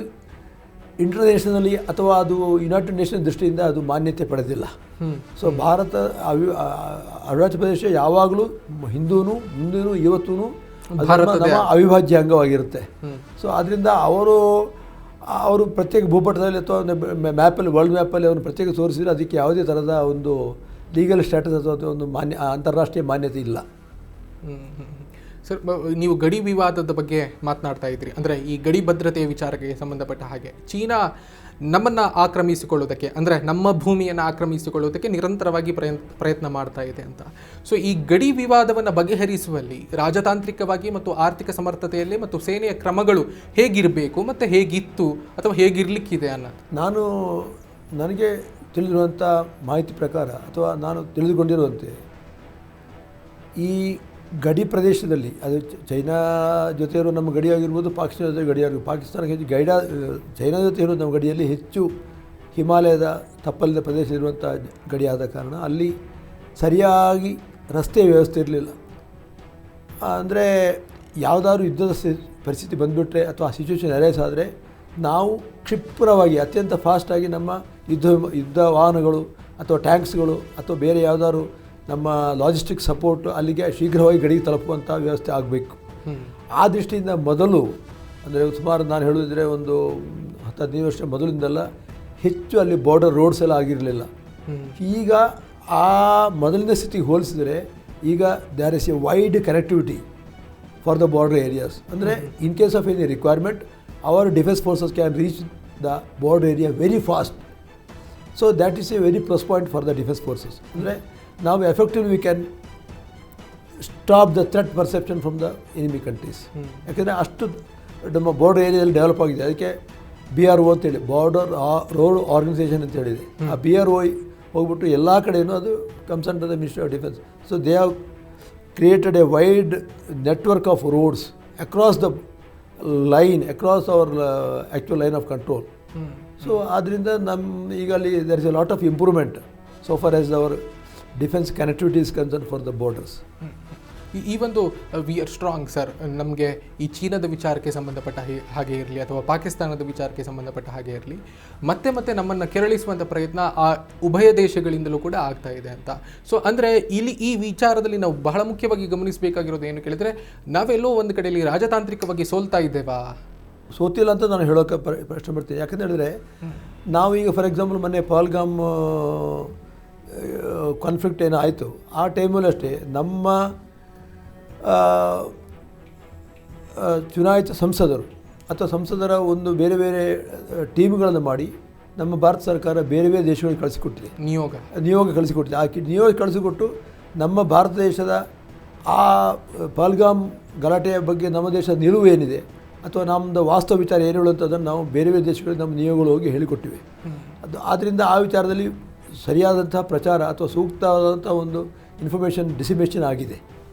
ಇಂಟರ್ನ್ಯಾಷನಲಿ ಅಥವಾ ಅದು ಯುನೈಟೆಡ್ ನೇಷನ್ ದೃಷ್ಟಿಯಿಂದ ಅದು ಮಾನ್ಯತೆ ಪಡೆದಿಲ್ಲ. ಸೊ ಭಾರತ ಅರುಣಾಚಲ ಪ್ರದೇಶ ಯಾವಾಗಲೂ ಹಿಂದೂನು ಮುಂದೂನು ಇವತ್ತೂ ನಮ್ಮ ಅವಿಭಾಜ್ಯ ಅಂಗವಾಗಿರುತ್ತೆ. ಸೊ ಆದ್ದರಿಂದ ಅವರು ಪ್ರತ್ಯೇಕ ಭೂಪಟದಲ್ಲಿ ಅಥವಾ ಮ್ಯಾಪಲ್ಲಿ, ವರ್ಲ್ಡ್ ಮ್ಯಾಪಲ್ಲಿ ಅವರು ಪ್ರತ್ಯೇಕ ತೋರಿಸಿದರೆ ಅದಕ್ಕೆ ಯಾವುದೇ ಥರದ ಒಂದು ಲೀಗಲ್ ಸ್ಟ್ಯಾಟಸ್ ಅಥವಾ ಒಂದು ಅಂತಾರಾಷ್ಟ್ರೀಯ ಮಾನ್ಯತೆ ಇಲ್ಲ. ಸರ್, ನೀವು ಗಡಿ ವಿವಾದದ ಬಗ್ಗೆ ಮಾತನಾಡ್ತಾ ಇದ್ರಿ. ಅಂದರೆ ಈ ಗಡಿ ಭದ್ರತೆಯ ವಿಚಾರಕ್ಕೆ ಸಂಬಂಧಪಟ್ಟ ಹಾಗೆ ಚೀನಾ ನಮ್ಮನ್ನು ಆಕ್ರಮಿಸಿಕೊಳ್ಳೋದಕ್ಕೆ, ಅಂದರೆ ನಮ್ಮ ಭೂಮಿಯನ್ನು ಆಕ್ರಮಿಸಿಕೊಳ್ಳೋದಕ್ಕೆ ನಿರಂತರವಾಗಿ ಪ್ರಯತ್ನ ಮಾಡ್ತಾ ಇದೆ ಅಂತ. ಸೊ ಈ ಗಡಿ ವಿವಾದವನ್ನು ಬಗೆಹರಿಸುವಲ್ಲಿ ರಾಜತಾಂತ್ರಿಕವಾಗಿ ಮತ್ತು ಆರ್ಥಿಕ ಸಮರ್ಥತೆಯಲ್ಲಿ ಮತ್ತು ಸೇನೆಯ ಕ್ರಮಗಳು ಹೇಗಿರಬೇಕು ಮತ್ತು ಹೇಗಿತ್ತು ಅಥವಾ ಹೇಗಿರಲಿಕ್ಕಿದೆ ಅನ್ನೋದು ನನಗೆ ತಿಳಿದಿರುವಂಥ ಮಾಹಿತಿ ಪ್ರಕಾರ ಅಥವಾ ನಾನು ತಿಳಿದುಕೊಂಡಿರುವಂತೆ ಈ ಗಡಿ ಪ್ರದೇಶದಲ್ಲಿ, ಅದು ಚೈನಾ ಜೊತೆ ಇರೋ ನಮ್ಮ ಗಡಿಯಾಗಿರ್ಬೋದು, ಪಾಕಿಸ್ತಾನ ಜೊತೆ ಗಡಿಯಾಗಿರ್ಬೋದು, ಪಾಕಿಸ್ತಾನಕ್ಕೆ ಹೆಚ್ಚು ಚೈನಾ ಜೊತೆ ಇರೋ ನಮ್ಮ ಗಡಿಯಲ್ಲಿ ಹೆಚ್ಚು ಹಿಮಾಲಯದ ತಪ್ಪಲಿನ ಪ್ರದೇಶ ಇರುವಂಥ ಗಡಿಯಾದ ಕಾರಣ ಅಲ್ಲಿ ಸರಿಯಾಗಿ ರಸ್ತೆ ವ್ಯವಸ್ಥೆ ಇರಲಿಲ್ಲ. ಅಂದರೆ ಯಾವುದಾದ್ರು ಯುದ್ಧದ ಪರಿಸ್ಥಿತಿ ಬಂದುಬಿಟ್ರೆ ಅಥವಾ ಸಿಚುವೇಶನ್ ಅರೈಸ್ ಆದರೆ ನಾವು ಕ್ಷಿಪ್ರವಾಗಿ ಅತ್ಯಂತ ಫಾಸ್ಟಾಗಿ ನಮ್ಮ ಯುದ್ಧ ವಾಹನಗಳು ಅಥವಾ ಟ್ಯಾಂಕ್ಸ್ಗಳು ಅಥವಾ ಬೇರೆ ಯಾವುದಾದ್ರು ನಮ್ಮ ಲಾಜಿಸ್ಟಿಕ್ ಸಪೋರ್ಟ್ ಅಲ್ಲಿಗೆ ಶೀಘ್ರವಾಗಿ ಗಡಿಗೆ ತಲುಪುವಂಥ ವ್ಯವಸ್ಥೆ ಆಗಬೇಕು. ಆ ದೃಷ್ಟಿಯಿಂದ ಮೊದಲು, ಅಂದರೆ ಸುಮಾರು ನಾನು ಹೇಳೋದಿದ್ರೆ ಒಂದು 10-15 ವರ್ಷ ಮೊದಲಿಂದಲ್ಲ ಹೆಚ್ಚು ಅಲ್ಲಿ ಬಾರ್ಡರ್ ರೋಡ್ಸ್ ಎಲ್ಲ ಆಗಿರಲಿಲ್ಲ. ಈಗ ಆ ಮೊದಲಿನ ಸ್ಥಿತಿಗೆ ಹೋಲಿಸಿದರೆ ಈಗ there is a wide connectivity for the border areas. ಅಂದರೆ in case of any requirement our defence forces can reach the border area very fast. So that is a very plus point for the defence forces. ಅಂದರೆ ನಾವು effectively we can stop the threat perception from the enemy countries. ಯಾಕೆಂದರೆ ಅಷ್ಟು ನಮ್ಮ ಬಾರ್ಡರ್ ಏರಿಯಾದಲ್ಲಿ ಡೆವಲಪ್ ಆಗಿದೆ. ಅದಕ್ಕೆ BRO ಅಂತೇಳಿ, ಬಾರ್ಡರ್ ರೋಡ್ ಆರ್ಗನೈಸೇಷನ್ ಅಂತ ಹೇಳಿದೆ. ಆ BRO ಹೋಗ್ಬಿಟ್ಟು ಎಲ್ಲ ಕಡೆಯೂ ಅದು comes under the ministry of defence. So they have created a wide network of roads across the line, across our actual line of control. So ಆದ್ದರಿಂದ ಈಗ ಅಲ್ಲಿ there is a lot of improvement so far as our defense connectivity is concerned for the borders. ಈ ಒಂದು ವಿ ಆರ್ ಸ್ಟ್ರಾಂಗ್ ಸರ್. ನಮಗೆ ಈ ಚೀನಾದ ವಿಚಾರಕ್ಕೆ ಸಂಬಂಧಪಟ್ಟ ಹಾಗೆ ಇರಲಿ ಅಥವಾ ಪಾಕಿಸ್ತಾನದ ವಿಚಾರಕ್ಕೆ ಸಂಬಂಧಪಟ್ಟ ಹಾಗೆ ಇರಲಿ, ಮತ್ತೆ ಮತ್ತೆ ನಮ್ಮನ್ನು ಕೆರಳಿಸುವಂಥ ಪ್ರಯತ್ನ ಆ ಉಭಯ ದೇಶಗಳಿಂದಲೂ ಕೂಡ ಆಗ್ತಾ ಇದೆ ಅಂತ. ಸೊ ಅಂದರೆ ಇಲ್ಲಿ ಈ ವಿಚಾರದಲ್ಲಿ ನಾವು ಬಹಳ ಮುಖ್ಯವಾಗಿ ಗಮನಿಸಬೇಕಾಗಿರೋದು ಏನು ಕೇಳಿದರೆ, ನಾವೆಲ್ಲೋ ಒಂದು ಕಡೆಯಲ್ಲಿ ರಾಜತಾಂತ್ರಿಕವಾಗಿ ಸೋಲ್ತಾ ಇದ್ದೇವಾ? ಸೋತಿಲ್ಲ ಅಂತ ನಾನು ಹೇಳೋಕ್ಕೆ ಪ್ರಶ್ನೆ ಮಾಡ್ತೀನಿ. ಯಾಕಂತ ಹೇಳಿದ್ರೆ ನಾವೀಗ ಫಾರ್ ಎಕ್ಸಾಂಪಲ್ ಮೊನ್ನೆ ಪಹಲ್ಗಾಮ್ ಕಾನ್ಫ್ಲಿಕ್ಟ್ ಏನೋ ಆಯಿತು, ಆ ಟೈಮಲ್ಲಿ ಅಷ್ಟೇ ನಮ್ಮ ಚುನಾಯಿತ ಸಂಸದರು ಅಥವಾ ಸಂಸದರ ಒಂದು ಬೇರೆ ಬೇರೆ ಟೀಮ್ಗಳನ್ನು ಮಾಡಿ ನಮ್ಮ ಭಾರತ ಸರ್ಕಾರ ಬೇರೆ ಬೇರೆ ದೇಶಗಳಿಗೆ ಕಳಿಸಿಕೊಟ್ಟಿದೆ, ನಿಯೋಗ ಕಳಿಸಿಕೊಟ್ಟಿದೆ. ಆ ನಿಯೋಗ ಕಳಿಸಿಕೊಟ್ಟು ನಮ್ಮ ಭಾರತ ದೇಶದ ಆ ಪಹಲ್ಗಾಮ್ ಗಲಾಟೆಯ ಬಗ್ಗೆ ನಮ್ಮ ದೇಶದ ನಿಲುವು ಏನಿದೆ ಅಥವಾ ನಮ್ಮದು ವಾಸ್ತವ ವಿಚಾರ ಏನು ಹೇಳುವಂಥದ್ದನ್ನು ನಾವು ಬೇರೆ ಬೇರೆ ದೇಶಗಳಿಗೆ ನಮ್ಮ ನಿಯೋಗಗಳು ಹೋಗಿ ಹೇಳಿಕೊಟ್ಟಿವೆ. ಆದ್ದರಿಂದ ಆ ವಿಚಾರದಲ್ಲಿ ಸರಿಯಾದಂಥ ಪ್ರಚಾರ ಅಥವಾ ಸೂಕ್ತವಾದಂಥ ಒಂದು ಇನ್ಫಾರ್ಮೇಷನ್ ಡಿಸಿಮೇಷನ್ ಆಗಿದೆ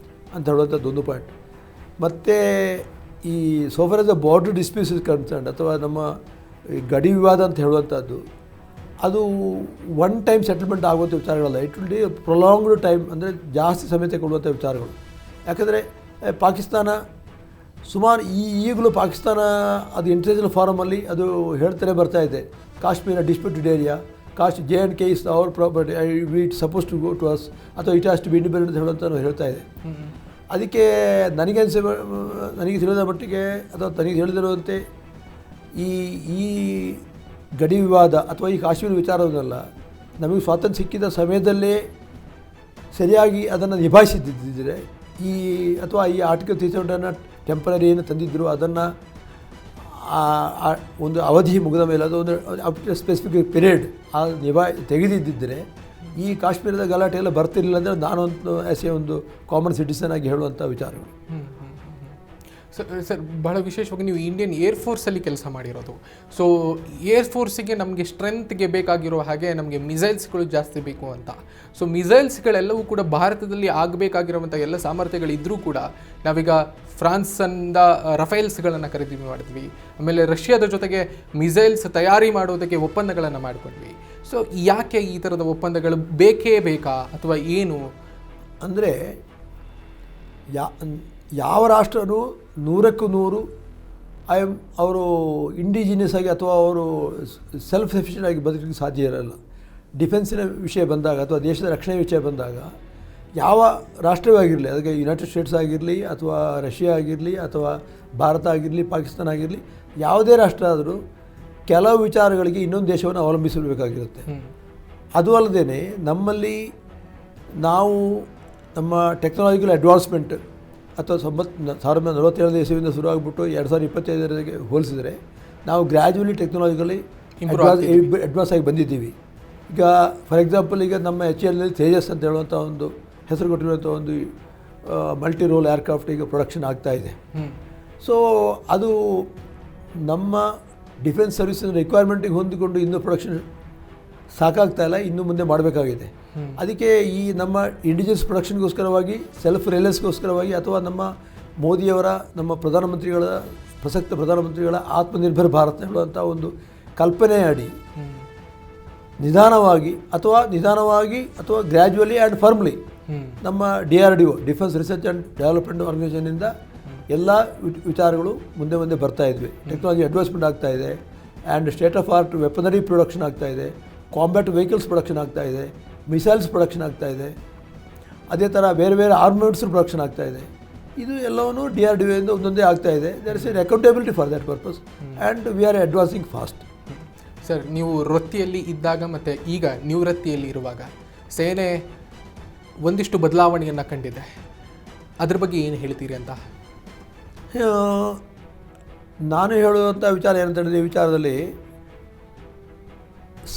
ಅಂತ ಹೇಳುವಂಥದ್ದು ಒಂದು ಪಾಯಿಂಟ್. ಮತ್ತು ಈ so far as the border disputes is concerned ಅಥವಾ ನಮ್ಮ ಗಡಿ ವಿವಾದ ಅಂತ ಹೇಳುವಂಥದ್ದು ಅದು ಒನ್ ಟೈಮ್ ಸೆಟಲ್ಮೆಂಟ್ ಆಗುವಂಥ ವಿಚಾರಗಳಲ್ಲ. It will be prolonged time, ಅಂದರೆ ಜಾಸ್ತಿ ಸಮಯ ತಗೊಳ್ಳುವಂಥ ವಿಚಾರಗಳು. ಯಾಕಂದರೆ ಪಾಕಿಸ್ತಾನ ಸುಮಾರು ಈಗಲೂ ಪಾಕಿಸ್ತಾನ ಅದು ಇಂಟರ್ನ್ಯಾಷನಲ್ ಫಾರಮಲ್ಲಿ ಅದು ಹೇಳ್ತಾರೆ ಬರ್ತಾ ಇದೆ, Kashmir disputed area, J&K is our property, it suppose to go to us ಅಥವಾ it has to be independent ಅಂತ ಹೇಳುವಂಥ ಹೇಳ್ತಾ ಇದೆ. ಅದಕ್ಕೆ ನನಗೆ ತಿಳಿದ ಮಟ್ಟಿಗೆ ಅಥವಾ ನನಗೆ ಹೇಳಿದಿರುವಂತೆ ಈ ಗಡಿ ವಿವಾದ ಅಥವಾ ಈ ಕಾಶ್ಮೀರ ವಿಚಾರವನ್ನೆಲ್ಲ ನಮಗೆ ಸ್ವಾತಂತ್ರ್ಯ ಸಿಕ್ಕಿದ ಸಮಯದಲ್ಲೇ ಸರಿಯಾಗಿ ಅದನ್ನು ನಿಭಾಯಿಸಿದ್ದಿದ್ದರೆ ಅಥವಾ ಈ ಆರ್ಟಿಕಲ್ 370 ಟೆಂಪರರಿ ಏನು ತಂದಿದ್ದರು ಅದನ್ನು ಒಂದು ಅವಧಿ ಮುಗಿದ ಮೇಲೆ ಅದು ಒಂದು ಅಪ್ ಟು ಸ್ಪೆಸಿಫಿಕ್ ಪೀರಿಯಡ್ ತೆಗೆದಿದ್ದರೆ ಈ ಕಾಶ್ಮೀರದ ಗಲಾಟೆ ಎಲ್ಲ ಬರ್ತಿರಲಿಲ್ಲ ಅಂದರೆ ನಾನೊಂದು ಆ್ಯಸ್ ಎ ಒಂದು ಕಾಮನ್ ಸಿಟಿಸನ್ ಆಗಿ ಹೇಳುವಂಥ ವಿಚಾರಗಳು. ಸರ್ ಬಹಳ ವಿಶೇಷವಾಗಿ ನೀವು ಇಂಡಿಯನ್ ಏರ್ಫೋರ್ಸಲ್ಲಿ ಕೆಲಸ ಮಾಡಿರೋದು. ಸೊ ಏರ್ಫೋರ್ಸಿಗೆ ನಮಗೆ ಸ್ಟ್ರೆಂತ್ಗೆ ಬೇಕಾಗಿರೋ ಹಾಗೆ ನಮಗೆ ಮಿಸೈಲ್ಸ್ಗಳು ಜಾಸ್ತಿ ಬೇಕು ಅಂತ. ಸೊ ಮಿಸೈಲ್ಸ್ಗಳೆಲ್ಲವೂ ಕೂಡ ಭಾರತದಲ್ಲಿ ಆಗಬೇಕಾಗಿರುವಂಥ ಎಲ್ಲ ಸಾಮರ್ಥ್ಯಗಳಿದ್ದರೂ ಕೂಡ ನಾವೀಗ ಫ್ರಾನ್ಸಿಂದ ರಫೇಲ್ಸ್ಗಳನ್ನು ಖರೀದಿ ಮಾಡಿದ್ವಿ, ಆಮೇಲೆ ರಷ್ಯಾದ ಜೊತೆಗೆ ಮಿಸೈಲ್ಸ್ ತಯಾರಿ ಮಾಡೋದಕ್ಕೆ ಒಪ್ಪಂದಗಳನ್ನು ಮಾಡಿಕೊಂಡ್ವಿ. ಸೊ ಯಾಕೆ ಈ ಥರದ ಒಪ್ಪಂದಗಳು ಬೇಕೇ ಬೇಕಾ ಅಥವಾ ಏನು ಅಂದರೆ ಯಾವ ರಾಷ್ಟ್ರನೂ 100ಕ್ಕೆ 100 ಅವರು ಇಂಡಿಜಿನಿಯಸ್ ಆಗಿ ಅಥವಾ ಅವರು ಸೆಲ್ಫ್ ಸಫಿಷಿಯೆಂಟ್ ಆಗಿ ಬದುಕಲಿಕ್ಕೆ ಸಾಧ್ಯ ಇರಲ್ಲ. ಡಿಫೆನ್ಸಿನ ವಿಷಯ ಬಂದಾಗ ಅಥವಾ ದೇಶದ ರಕ್ಷಣೆ ವಿಷಯ ಬಂದಾಗ ಯಾವ ರಾಷ್ಟ್ರವೇ ಆಗಿರಲಿ, ಅದಕ್ಕೆ ಯುನೈಟೆಡ್ ಸ್ಟೇಟ್ಸ್ ಆಗಿರಲಿ ಅಥವಾ ರಷ್ಯಾ ಆಗಿರಲಿ ಅಥವಾ ಭಾರತ ಆಗಿರಲಿ ಪಾಕಿಸ್ತಾನ ಆಗಿರಲಿ, ಯಾವುದೇ ರಾಷ್ಟ್ರ ಆದರೂ ಕೆಲವು ವಿಚಾರಗಳಿಗೆ ಇನ್ನೊಂದು ದೇಶವನ್ನು ಅವಲಂಬಿಸಬೇಕಾಗಿರುತ್ತೆ. ಅದು ಅಲ್ಲದೆ ನಮ್ಮಲ್ಲಿ ನಾವು ನಮ್ಮ ಟೆಕ್ನಾಲಜಿಕಲ್ ಅಡ್ವಾನ್ಸ್ಮೆಂಟ್ ಅಥವಾ 1947 ಇಸವಿಯಿಂದ ಶುರುವಾಗ್ಬಿಟ್ಟು 2025 ಹೋಲಿಸಿದರೆ ನಾವು ಗ್ರ್ಯಾಜುವಲಿ ಟೆಕ್ನಾಲಜಿಕಲಿ ಅಡ್ವಾನ್ಸ್ ಆಗಿ ಬಂದಿದ್ದೀವಿ. ಈಗ ಫಾರ್ ಎಕ್ಸಾಂಪಲ್ ಈಗ ನಮ್ಮ HAL ತೇಜಸ್ ಅಂತ ಹೇಳುವಂಥ ಒಂದು ಹೆಸರು ಕೊಟ್ಟಿರುವಂಥ ಒಂದು ಮಲ್ಟಿ ರೋಲ್ ಏರ್ಕ್ರಾಫ್ಟ್ ಈಗ ಪ್ರೊಡಕ್ಷನ್ ಆಗ್ತಾಯಿದೆ. ಸೊ ಅದು ನಮ್ಮ ಡಿಫೆನ್ಸ್ ಸರ್ವಿಸಿನ ರಿಕ್ವೈರ್ಮೆಂಟಿಗೆ ಹೊಂದಿಕೊಂಡು ಇನ್ನೂ ಪ್ರೊಡಕ್ಷನ್ ಸಾಕಾಗ್ತಾ ಇಲ್ಲ, ಇನ್ನು ಮುಂದೆ ಮಾಡಬೇಕಾಗಿದೆ. ಅದಕ್ಕೆ ಈ ನಮ್ಮ ಇಂಡಿಜಿನಸ್ ಪ್ರೊಡಕ್ಷನ್ಗೋಸ್ಕರವಾಗಿ ಸೆಲ್ಫ್ ರಿಲಯನ್ಸ್ಗೋಸ್ಕರವಾಗಿ ಅಥವಾ ನಮ್ಮ ಮೋದಿಯವರ ನಮ್ಮ ಪ್ರಸಕ್ತ ಪ್ರಧಾನಮಂತ್ರಿಗಳ ಆತ್ಮನಿರ್ಭರ್ ಭಾರತ ಹೇಳುವಂಥ ಒಂದು ಕಲ್ಪನೆ ಅಡಿ ನಿಧಾನವಾಗಿ ಅಥವಾ ಗ್ರ್ಯಾಜುವಲಿ ಆ್ಯಂಡ್ ಫರ್ಮ್ಲಿ ನಮ್ಮ DRDO defence research and development ಆರ್ಗನೈಸೇಷನಿಂದ ಎಲ್ಲ ವಿಚಾರಗಳು ಮುಂದೆ ಬರ್ತಾ ಇದ್ವಿ. ಟೆಕ್ನಾಲಜಿ ಅಡ್ವಾನ್ಸ್ಮೆಂಟ್ ಆಗ್ತಾ ಇದೆ and state of art weaponry production ಆಗ್ತಾ ಇದೆ, ಕಾಂಬ್ಯಾಟ್ ವೆಹಿಕಲ್ಸ್ ಪ್ರೊಡಕ್ಷನ್ ಆಗ್ತಾ ಇದೆ, ಮಿಸೈಲ್ಸ್ ಪ್ರೊಡಕ್ಷನ್ ಆಗ್ತಾ ಇದೆ, ಅದೇ ಥರ ಬೇರೆ ಬೇರೆ ಆರ್ಮೆಂಟ್ಸ್ ಪ್ರೊಡಕ್ಷನ್ ಆಗ್ತಾ ಇದೆ. ಇದು ಎಲ್ಲವನ್ನೂ DRDO ಇಂದ ಒಂದೊಂದೇ ಆಗ್ತಾ ಇದೆ. There is an accountability for that purpose and we are advancing fast. Sir, ನೀವು ವೃತ್ತಿಯಲ್ಲಿ ಇದ್ದಾಗ ಮತ್ತು ಈಗ ನಿವೃತ್ತಿಯಲ್ಲಿ ಇರುವಾಗ ಸೇನೆ ಒಂದಿಷ್ಟು ಬದಲಾವಣೆಯನ್ನು ಕಂಡಿದೆ, ಅದ್ರ ಬಗ್ಗೆ ಏನು ಹೇಳ್ತೀರಿ ಅಂತ? ನಾನು ಹೇಳುವಂಥ ವಿಚಾರ ಏನಂತ ಹೇಳಿದ್ರೆ, ಈ ವಿಚಾರದಲ್ಲಿ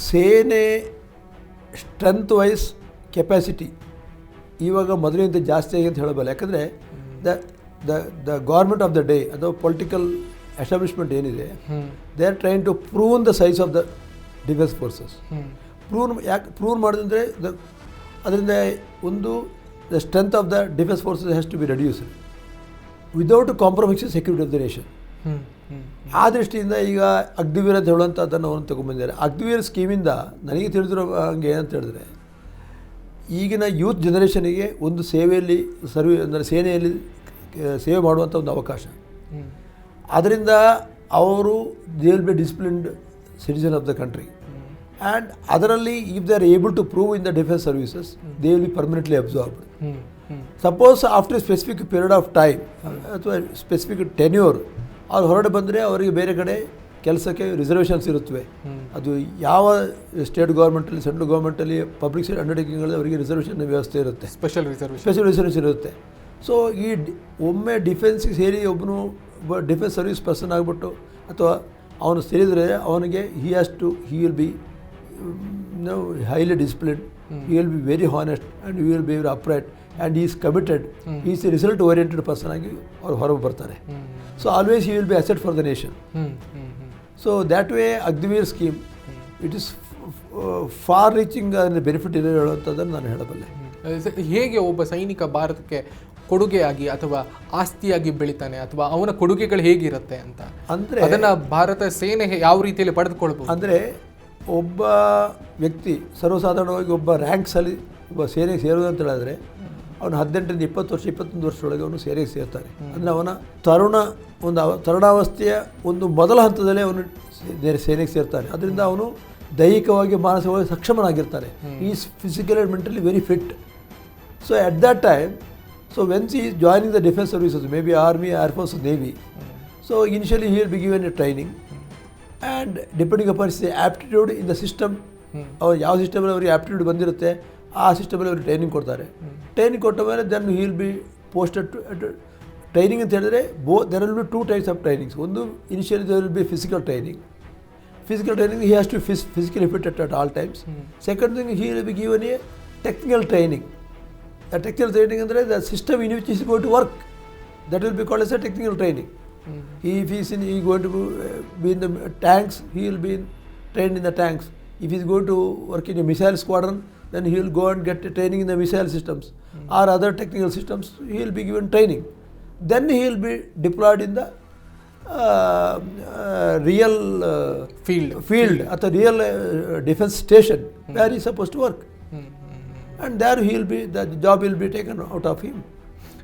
ಸೇನೆ ಸ್ಟ್ರೆಂತ್ ವೈಸ್ ಕೆಪಾಸಿಟಿ ಇವಾಗ ಮೊದಲಿಗಿಂತ ಜಾಸ್ತಿ ಆಗಿ ಅಂತ ಹೇಳಬಲ್ಲ. ಯಾಕಂದರೆ the government of the day ಅಥವಾ ಪೊಲಿಟಿಕಲ್ ಎಸ್ಟಾಬ್ಲಿಷ್ಮೆಂಟ್ ಏನಿದೆ, they are trying to prove the size of the defence forces. Prove ಮಾಡಿದ್ರೆ ಅದರಿಂದ ಒಂದು the strength of the defence forces has to be reduced without compromising security of the nation. ಆ ದೃಷ್ಟಿಯಿಂದ ಈಗ ಅಗ್ನಿವೀರ್ ಅಂತ ಹೇಳುವಂಥದ್ದನ್ನು ಅವನು ತೊಗೊಂಬಂದಿದ್ದಾರೆ. ಅಗ್ನಿವೀರ್ ಸ್ಕೀಮಿಂದ ನನಗೆ ತಿಳಿದಿರೋ ಹಂಗೆ ಏನಂತ ಹೇಳಿದ್ರೆ, ಈಗಿನ ಯೂತ್ ಜನರೇಷನಿಗೆ ಒಂದು ಸೇವೆಯಲ್ಲಿ ಅಂದರೆ ಸೇನೆಯಲ್ಲಿ ಸೇವೆ ಮಾಡುವಂಥ ಒಂದು ಅವಕಾಶ. ಅದರಿಂದ ಅವರು they will be disciplined citizen of the country and ಅದರಲ್ಲಿ if they are able to prove in the defence services they will be permanently absorbed. Suppose after specific period of time ಅಥವಾ ಸ್ಪೆಸಿಫಿಕ್ ಟೆನ್ಯೂರ್ ಅವ್ರು ಹೊರಡೆ ಬಂದರೆ ಅವರಿಗೆ ಬೇರೆ ಕಡೆ ಕೆಲಸಕ್ಕೆ ರಿಸರ್ವೇಷನ್ಸ್ ಇರುತ್ತವೆ. ಅದು ಯಾವ ಸ್ಟೇಟ್ ಗೌರ್ಮೆಂಟಲ್ಲಿ ಸೆಂಟ್ರಲ್ ಗೌರ್ಮೆಂಟಲ್ಲಿ ಪಬ್ಲಿಕ್ ಸೆಕ್ಟರ್ ಅಂಡರ್ಟೇಕಿಂಗ್ಗಳಲ್ಲಿ ಅವರಿಗೆ ರಿಸರ್ವೇಷನ್ ವ್ಯವಸ್ಥೆ ಇರುತ್ತೆ, ಸ್ಪೆಷಲ್ ರಿಸರ್ವೇಷನ್ ಇರುತ್ತೆ. ಸೊ ಈ ಒಮ್ಮೆ ಡಿಫೆನ್ಸ್ಗೆ ಸೇರಿ ಒಬ್ಬನು ಡಿಫೆನ್ಸ್ ಸರ್ವಿಸ್ ಪರ್ಸನ್ ಆಗಿಬಿಟ್ಟು ಅಥವಾ ಅವನು ಸೇರಿದರೆ ಅವನಿಗೆ ಹಿ will B highly disciplined, he will be very honest and he will be very upright and is committed, is A result oriented person ಆಗಿ ಅವ್ರು ಹೊರಗೆ ಬರ್ತಾರೆ. So always he will B asset for the nation. So that way Agniveer scheme it is for reaching benefit ಇದೆ ಹೇಳುವಂಥದ್ದನ್ನು ನಾನು ಹೇಳಬಲ್ಲೆ. ಹೇಗೆ ಒಬ್ಬ ಸೈನಿಕ ಭಾರತಕ್ಕೆ ಕೊಡುಗೆಯಾಗಿ ಅಥವಾ ಆಸ್ತಿಯಾಗಿ ಬೆಳಿತಾನೆ ಅಥವಾ ಅವನ ಕೊಡುಗೆಗಳು ಹೇಗಿರುತ್ತೆ ಅಂತ ಅಂದರೆ ಅದನ್ನು ಭಾರತ ಸೇನೆ ಯಾವ ರೀತಿಯಲ್ಲಿ ಪಡೆದುಕೊಳ್ಬೋದು? ಅಂದರೆ ಒಬ್ಬ ವ್ಯಕ್ತಿ ಸರ್ವಸಾಧಾರಣವಾಗಿ ಒಬ್ಬ ರ್ಯಾಂಕ್ಸಲ್ಲಿ ಒಬ್ಬ ಸೇನೆಗೆ ಸೇರೋದು ಅಂತ ಹೇಳಿದ್ರೆ ಅವನು 18ರಿಂದ 20 ವರ್ಷ 21 ವರ್ಷದೊಳಗೆ ಅವನು ಸೇನೆಗೆ ಸೇರ್ತಾನೆ. ಅಂದರೆ ಅವನ ತರುಣಾವಸ್ಥೆಯ ಒಂದು ಮೊದಲ ಹಂತದಲ್ಲೇ ಅವನು ಸೇನೆಗೆ ಸೇರ್ತಾನೆ. ಅದರಿಂದ ಅವನು ದೈಹಿಕವಾಗಿ ಮಾನಸಿಕವಾಗಿ ಸಕ್ಷಮನಾಗಿರ್ತಾನೆ. Is physically and mentally very fit. So at that time, so when he is joining the defense services, maybe army, air force, navy, so initially he will be given a training and depending upon his aptitude in the system, ಅವ್ರು ಯಾವ ಸಿಸ್ಟಮಲ್ಲಿ ಅವ್ರಿಗೆ ಆ್ಯಪ್ಟಿಟ್ಯೂಡ್ ಬಂದಿರುತ್ತೆ ಆ ಸಿಸ್ಟಮಲ್ಲಿ ಅವ್ರಿಗೆ ಟ್ರೈನಿಂಗ್ ಕೊಡ್ತಾರೆ. ಟ್ರೈನಿಂಗ್ ಕೊಟ್ಟ ಮೇಲೆ then he will be posted to training ಅಂತ ಹೇಳಿದ್ರೆ there will be 2 types of trainings. ಒಂದು initially there will be physical training. Physical training, he has to be physically fit at all times. Second thing, he will be given a technical training. A technical training is the system in which he is going to work. That will be called as a technical training. If he is going to be in the tanks, he will be trained in the tanks. If he is going to work in a missile squadron, then he will go and get training in the missile systems or other technical systems. He will be given training. Then he will be deployed in the real field at the real defense station where he is supposed to work. And there he will be, the job will be taken out of him.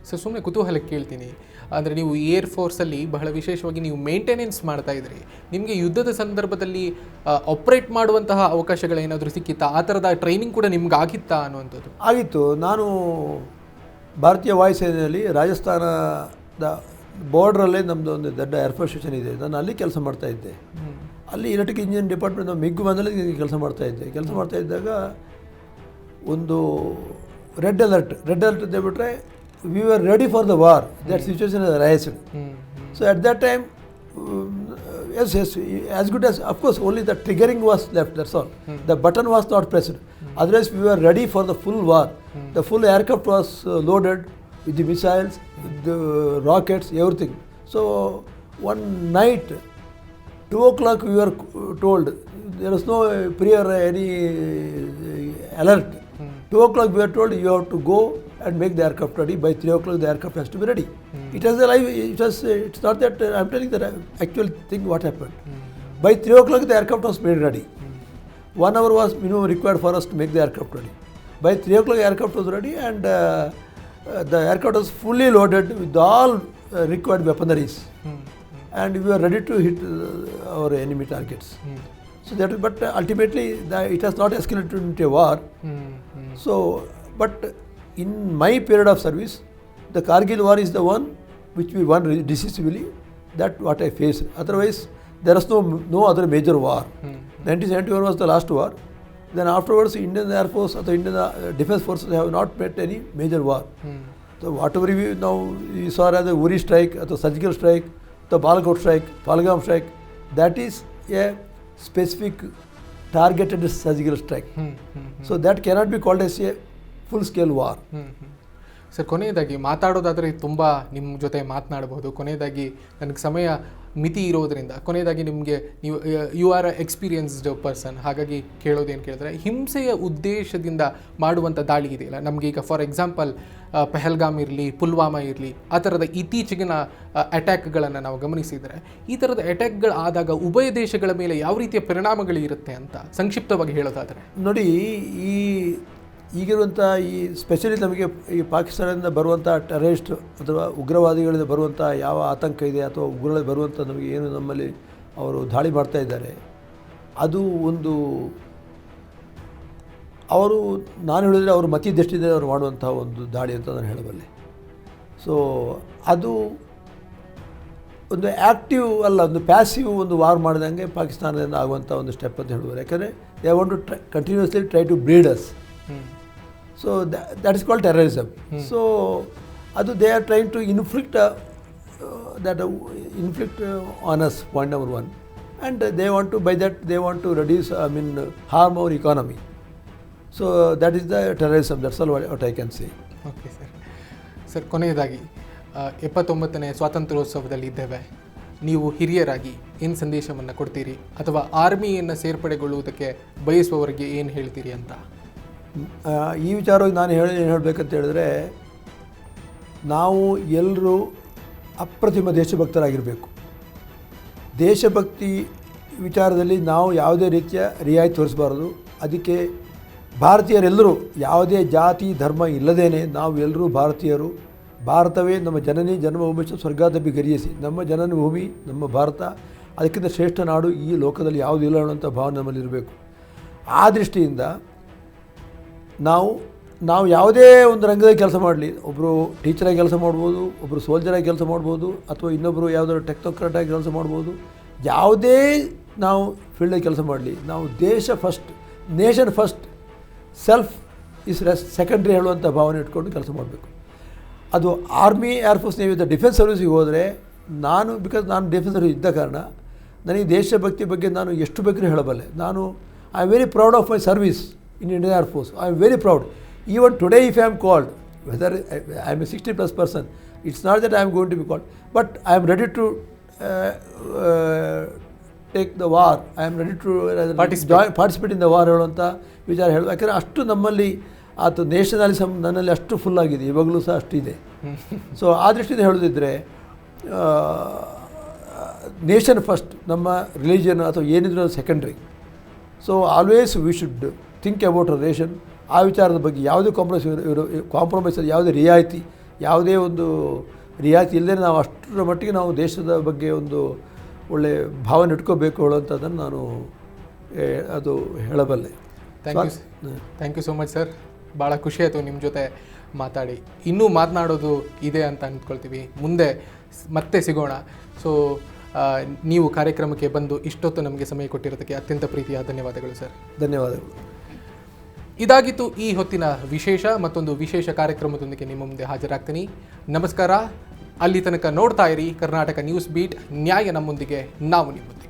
So ಸುಮ್ಮನೆ ಕುತೂಹಲಕ್ಕೆ ಕೇಳ್ತೀನಿ, ಅಂದರೆ ನೀವು ಏರ್ ಫೋರ್ಸಲ್ಲಿ ಬಹಳ ವಿಶೇಷವಾಗಿ ನೀವು ಮೇಂಟೆನೆನ್ಸ್ ಮಾಡ್ತಾ ಇದ್ರಿ, ನಿಮಗೆ ಯುದ್ಧದ ಸಂದರ್ಭದಲ್ಲಿ ಆಪ್ರೇಟ್ ಮಾಡುವಂತಹ ಅವಕಾಶಗಳೇನಾದರೂ ಸಿಕ್ಕಿತ್ತಾ? ಆ ಥರದ ಟ್ರೈನಿಂಗ್ ಕೂಡ ನಿಮ್ಗೆ ಆಗಿತ್ತಾ ಅನ್ನುವಂಥದ್ದು? ಆಗಿತ್ತು. ನಾನು ಭಾರತೀಯ ವಾಯುಸೇನೆಯಲ್ಲಿ ರಾಜಸ್ಥಾನದ ಬಾರ್ಡ್ರಲ್ಲೇ ನಮ್ಮದು ಒಂದು ದೊಡ್ಡ ಏರ್ಫೋರ್ಸ್ ಸ್ಟೇಷನ್ ಇದೆ. ನಾನು ಅಲ್ಲಿ ಕೆಲಸ ಮಾಡ್ತಾಯಿದ್ದೆ. ಅಲ್ಲಿ ಎಲೆಕ್ಟ್ರಿಕ್ ಇಂಜಿನ್ ಡಿಪಾರ್ಟ್ಮೆಂಟ್ ನಾವು ಮಿಗ್ ಬಂದಲ್ಲಿ ಕೆಲಸ ಮಾಡ್ತಾಯಿದ್ದೆ. ಕೆಲಸ ಮಾಡ್ತಾಯಿದ್ದಾಗ ಒಂದು ರೆಡ್ ಅಲರ್ಟ್ ಅಂತ ಹೇಳ್ಬಿಟ್ರೆ we are ready for the war. That situation is raised. So at that time yes, as good as, of course, only the triggering was left, that's all. The button was not pressed. Otherwise we were ready for the full war. The full aircraft was loaded with the missiles, with the rockets, everything. So one night, 2 o'clock we were told, there was no prior any alert. 2 o'clock we were told you have to go and make the aircraft ready. By 3 o'clock the aircraft has to be ready. It has a live, it's not that I'm telling the actual thing what happened. By 3 o'clock the aircraft was made ready. 1 hour was minimum required for us to make the aircraft ready. By 3 o'clock the aircraft was ready, and the aircraft was fully loaded with all required weaponaries. And we were ready to hit our enemy targets. So that, but ultimately it has not escalated into a war. So, but in my period of service, the Kargil war is the one which we won decisively. That what I faced. Otherwise, there was no other major war. 1971 was the last war. Then afterwards, Indian Air Force or the Indian Defence Forces have not met any major war. So whatever we now we saw as the Uri strike, or the surgical strike, the Balakot strike, Pahalgam strike, that is a specific targeted surgical strike. So that cannot be called as a full scale war. Sir, ಕೊನೆಯದಾಗಿ ಮಾತಾಡೋದಾದರೆ ತುಂಬ ನಿಮ್ಮ ಜೊತೆ ಮಾತನಾಡಬಹುದು. ಕೊನೆಯದಾಗಿ ನನಗೆ ಸಮಯ ಮಿತಿ ಇರೋದರಿಂದ ಕೊನೆಯದಾಗಿ ನಿಮಗೆ you are a experienced person, ಹಾಗಾಗಿ ಕೇಳೋದೇನು ಕೇಳಿದ್ರೆ, ಹಿಂಸೆಯ ಉದ್ದೇಶದಿಂದ ಮಾಡುವಂಥ ದಾಳಿ ಇದೆಯಲ್ಲ, ನಮಗೆ ಈಗ ಫಾರ್ ಎಕ್ಸಾಂಪಲ್ ಪಹಲ್ಗಾಮ್ ಇರಲಿ, ಪುಲ್ವಾಮಾ ಇರಲಿ, ಆ ಥರದ ಇತ್ತೀಚೆಗಿನ ಅಟ್ಯಾಕ್ಗಳನ್ನು ನಾವು ಗಮನಿಸಿದರೆ, ಈ ಥರದ ಅಟ್ಯಾಕ್ಗಳು ಆದಾಗ ಉಭಯ ದೇಶಗಳ ಮೇಲೆ ಯಾವ ರೀತಿಯ ಪರಿಣಾಮಗಳಿರುತ್ತೆ ಅಂತ ಸಂಕ್ಷಿಪ್ತವಾಗಿ ಹೇಳೋದಾದರೆ? ನೋಡಿ, ಈಗಿರುವಂಥ ಈ ಸ್ಪೆಷಲಿ ನಮಗೆ ಈ ಪಾಕಿಸ್ತಾನದಿಂದ ಬರುವಂಥ ಟೆರರಿಸ್ಟ್ ಅಥವಾ ಉಗ್ರವಾದಿಗಳಿಂದ ಬರುವಂಥ ಯಾವ ಆತಂಕ ಇದೆ ಅಥವಾ ಉಗ್ರಗಳಲ್ಲಿ ಬರುವಂಥ ನಮಗೆ ಏನು ನಮ್ಮಲ್ಲಿ ಅವರು ದಾಳಿ ಮಾಡ್ತಾ ಇದ್ದಾರೆ, ಅದು ಒಂದು ಅವರು ನಾನು ಹೇಳಿದರೆ ಅವರು ಮತಿ ದೃಷ್ಟಿಯಿಂದ ಅವರು ಮಾಡುವಂಥ ಒಂದು ದಾಳಿ ಅಂತ ನಾನು ಹೇಳಬಲ್ಲೆ. ಸೊ ಅದು ಒಂದು ಆ್ಯಕ್ಟಿವ್ ಅಲ್ಲ, ಒಂದು ಪ್ಯಾಸಿವ್ ಒಂದು ವಾರ್ ಮಾಡಿದಂಗೆ ಪಾಕಿಸ್ತಾನದಿಂದ ಆಗುವಂಥ ಒಂದು ಸ್ಟೆಪ್ ಅಂತ ಹೇಳ್ಬೋದು. ಯಾಕಂದರೆ they want to continuously try to breed us. So that is called terrorism. So they are trying to inflict on us, point number one, and they want to, by that they want to reduce, harm our economy. So that is the terrorism. That's all what I can say. Okay, sir. Sir, ಕೊನೆಯದಾಗಿ 79ನೇ ಸ್ವಾತಂತ್ರ್ಯೋತ್ಸವದಲ್ಲಿ ಇದ್ದೇವೆ. ನೀವು ಹಿರಿಯರಾಗಿ ಏನು ಸಂದೇಶವನ್ನು ಕೊಡ್ತೀರಿ, ಅಥವಾ ಆರ್ಮಿಯನ್ನು ಸೇರ್ಪಡೆಗೊಳ್ಳುವುದಕ್ಕೆ ಬಯಸುವವರಿಗೆ ಏನು ಹೇಳ್ತೀರಿ ಅಂತ? ಈ ವಿಚಾರವಾಗಿ ನಾನು ಏನು ಹೇಳಬೇಕಂತ ಹೇಳಿದ್ರೆ, ನಾವು ಎಲ್ಲರೂ ಅಪ್ರತಿಮ ದೇಶಭಕ್ತರಾಗಿರಬೇಕು. ದೇಶಭಕ್ತಿ ವಿಚಾರದಲ್ಲಿ ನಾವು ಯಾವುದೇ ರೀತಿಯ ರಿಯಾಯಿತಿ ತೋರಿಸಬಾರ್ದು. ಅದಕ್ಕೆ ಭಾರತೀಯರೆಲ್ಲರೂ ಯಾವುದೇ ಜಾತಿ ಧರ್ಮ ಇಲ್ಲದೇನೆ ನಾವು ಎಲ್ಲರೂ ಭಾರತೀಯರು. ಭಾರತವೇ ನಮ್ಮ ಜನನಿ ಜನ್ಮಭೂಮಿ ಸ್ವರ್ಗಾದಪಿ ಗರಿಯಿಸಿ, ನಮ್ಮ ಜನನಭೂಮಿ ನಮ್ಮ ಭಾರತ, ಅದಕ್ಕಿಂತ ಶ್ರೇಷ್ಠ ನಾಡು ಈ ಲೋಕದಲ್ಲಿ ಯಾವುದೂ ಇಲ್ಲ ಅನ್ನೋಂಥ ಭಾವನೆ ನಮ್ಮಲ್ಲಿರಬೇಕು. ಆ ದೃಷ್ಟಿಯಿಂದ ನಾವು ಯಾವುದೇ ಒಂದು ರಂಗದಲ್ಲಿ ಕೆಲಸ ಮಾಡಲಿ, ಒಬ್ಬರು ಟೀಚರಾಗಿ ಕೆಲಸ ಮಾಡ್ಬೋದು, ಒಬ್ಬರು ಸೋಲ್ಜರಾಗಿ ಕೆಲಸ ಮಾಡ್ಬೋದು, ಅಥವಾ ಇನ್ನೊಬ್ಬರು ಯಾವುದಾದ್ರು ಟೆಕ್ನೋಕ್ರಾಟಾಗಿ ಕೆಲಸ ಮಾಡ್ಬೋದು. ಯಾವುದೇ ನಾವು ಫೀಲ್ಡಲ್ಲಿ ಕೆಲಸ ಮಾಡಲಿ, ನಾವು ದೇಶ first, nation first, self is secondary ಹೇಳುವಂಥ ಭಾವನೆ ಇಟ್ಕೊಂಡು ಕೆಲಸ ಮಾಡಬೇಕು. ಅದು ಆರ್ಮಿ ಏರ್ಫೋರ್ಸ್ ನೇವಿ ಡಿಫೆನ್ಸ್ ಸರ್ವಿಸಿಗೆ ಹೋದರೆ ನಾನು ಡಿಫೆನ್ಸ್ ಸರ್ವಿಸ್ ಇದ್ದ ಕಾರಣ ನನಗೆ ದೇಶಭಕ್ತಿ ಬಗ್ಗೆ ನಾನು ಎಷ್ಟು ಬೇಕಾದ್ರೂ ಹೇಳಬಲ್ಲೆ. ನಾನು I am very proud of my service in Indian air force. I am very proud. Even today if I am called, whether I am a 60+ person, it's not that I am going to be called, but I am ready to take the war, I am ready to participate in the war ಹೇಳುವಂಥ ವಿಚಾರ ಹೇಳೋದು. ಯಾಕಂದರೆ ಅಷ್ಟು ನಮ್ಮಲ್ಲಿ ಆತು ನೇಷನಲಿಸಮ್ ನನ್ನಲ್ಲಿ ಅಷ್ಟು ಫುಲ್ಲಾಗಿದೆ, ಇವಾಗಲೂ ಸಹ ಅಷ್ಟಿದೆ. ಸೊ ಆ ದೃಷ್ಟಿಯಿಂದ ಹೇಳೋದಿದ್ದರೆ ನೇಷನ್ ಫಸ್ಟ್, ನಮ್ಮ ರಿಲಿಜನ್ ಅಥವಾ ಏನಿದ್ರು secondary. So always we should think about a nation. ಆ ವಿಚಾರದ ಬಗ್ಗೆ ಯಾವುದೇ ಕಾಂಪ್ರಮೈಸ್, ಯಾವುದೇ ಒಂದು ರಿಯಾಯಿತಿ ಇಲ್ಲದೆ ನಾವು ಅಷ್ಟರ ಮಟ್ಟಿಗೆ ನಾವು ದೇಶದ ಬಗ್ಗೆ ಒಂದು ಒಳ್ಳೆಯ ಭಾವನೆ ಇಟ್ಕೋಬೇಕು ಹೇಳುವಂಥದ್ದನ್ನು ನಾನು ಅದು ಹೇಳಬಲ್ಲೆ. Thank you so much sir. ಭಾಳ ಖುಷಿ ಆಯಿತು ನಿಮ್ಮ ಜೊತೆ ಮಾತಾಡಿ. ಇನ್ನೂ ಮಾತನಾಡೋದು ಇದೆ ಅಂತ ಅಂದ್ಕೊಳ್ತೀವಿ. ಮುಂದೆ ಮತ್ತೆ ಸಿಗೋಣ. ಸೊ ನೀವು ಕಾರ್ಯಕ್ರಮಕ್ಕೆ ಬಂದು ಇಷ್ಟೊತ್ತು ನಮಗೆ ಸಮಯ ಕೊಟ್ಟಿರೋದಕ್ಕೆ ಅತ್ಯಂತ ಪ್ರೀತಿಯ ಧನ್ಯವಾದಗಳು ಸರ್. ಧನ್ಯವಾದಗಳು. ಇದಾಗಿತ್ತು ಈ ಹೊತ್ತಿನ ವಿಶೇಷ. ಮತ್ತೊಂದು ವಿಶೇಷ ಕಾರ್ಯಕ್ರಮದೊಂದಿಗೆ ನಿಮ್ಮ ಮುಂದೆ ಹಾಜರಾಗ್ತೀನಿ. ನಮಸ್ಕಾರ. ಅಲ್ಲಿ ತನಕ ನೋಡ್ತಾ ಇರಿ ಕರ್ನಾಟಕ ನ್ಯೂಸ್ ಬೀಟ್. ನ್ಯಾಯ ನಮ್ಮೊಂದಿಗೆ, ನಾವು ನಿಮ್ಮೊಂದಿಗೆ.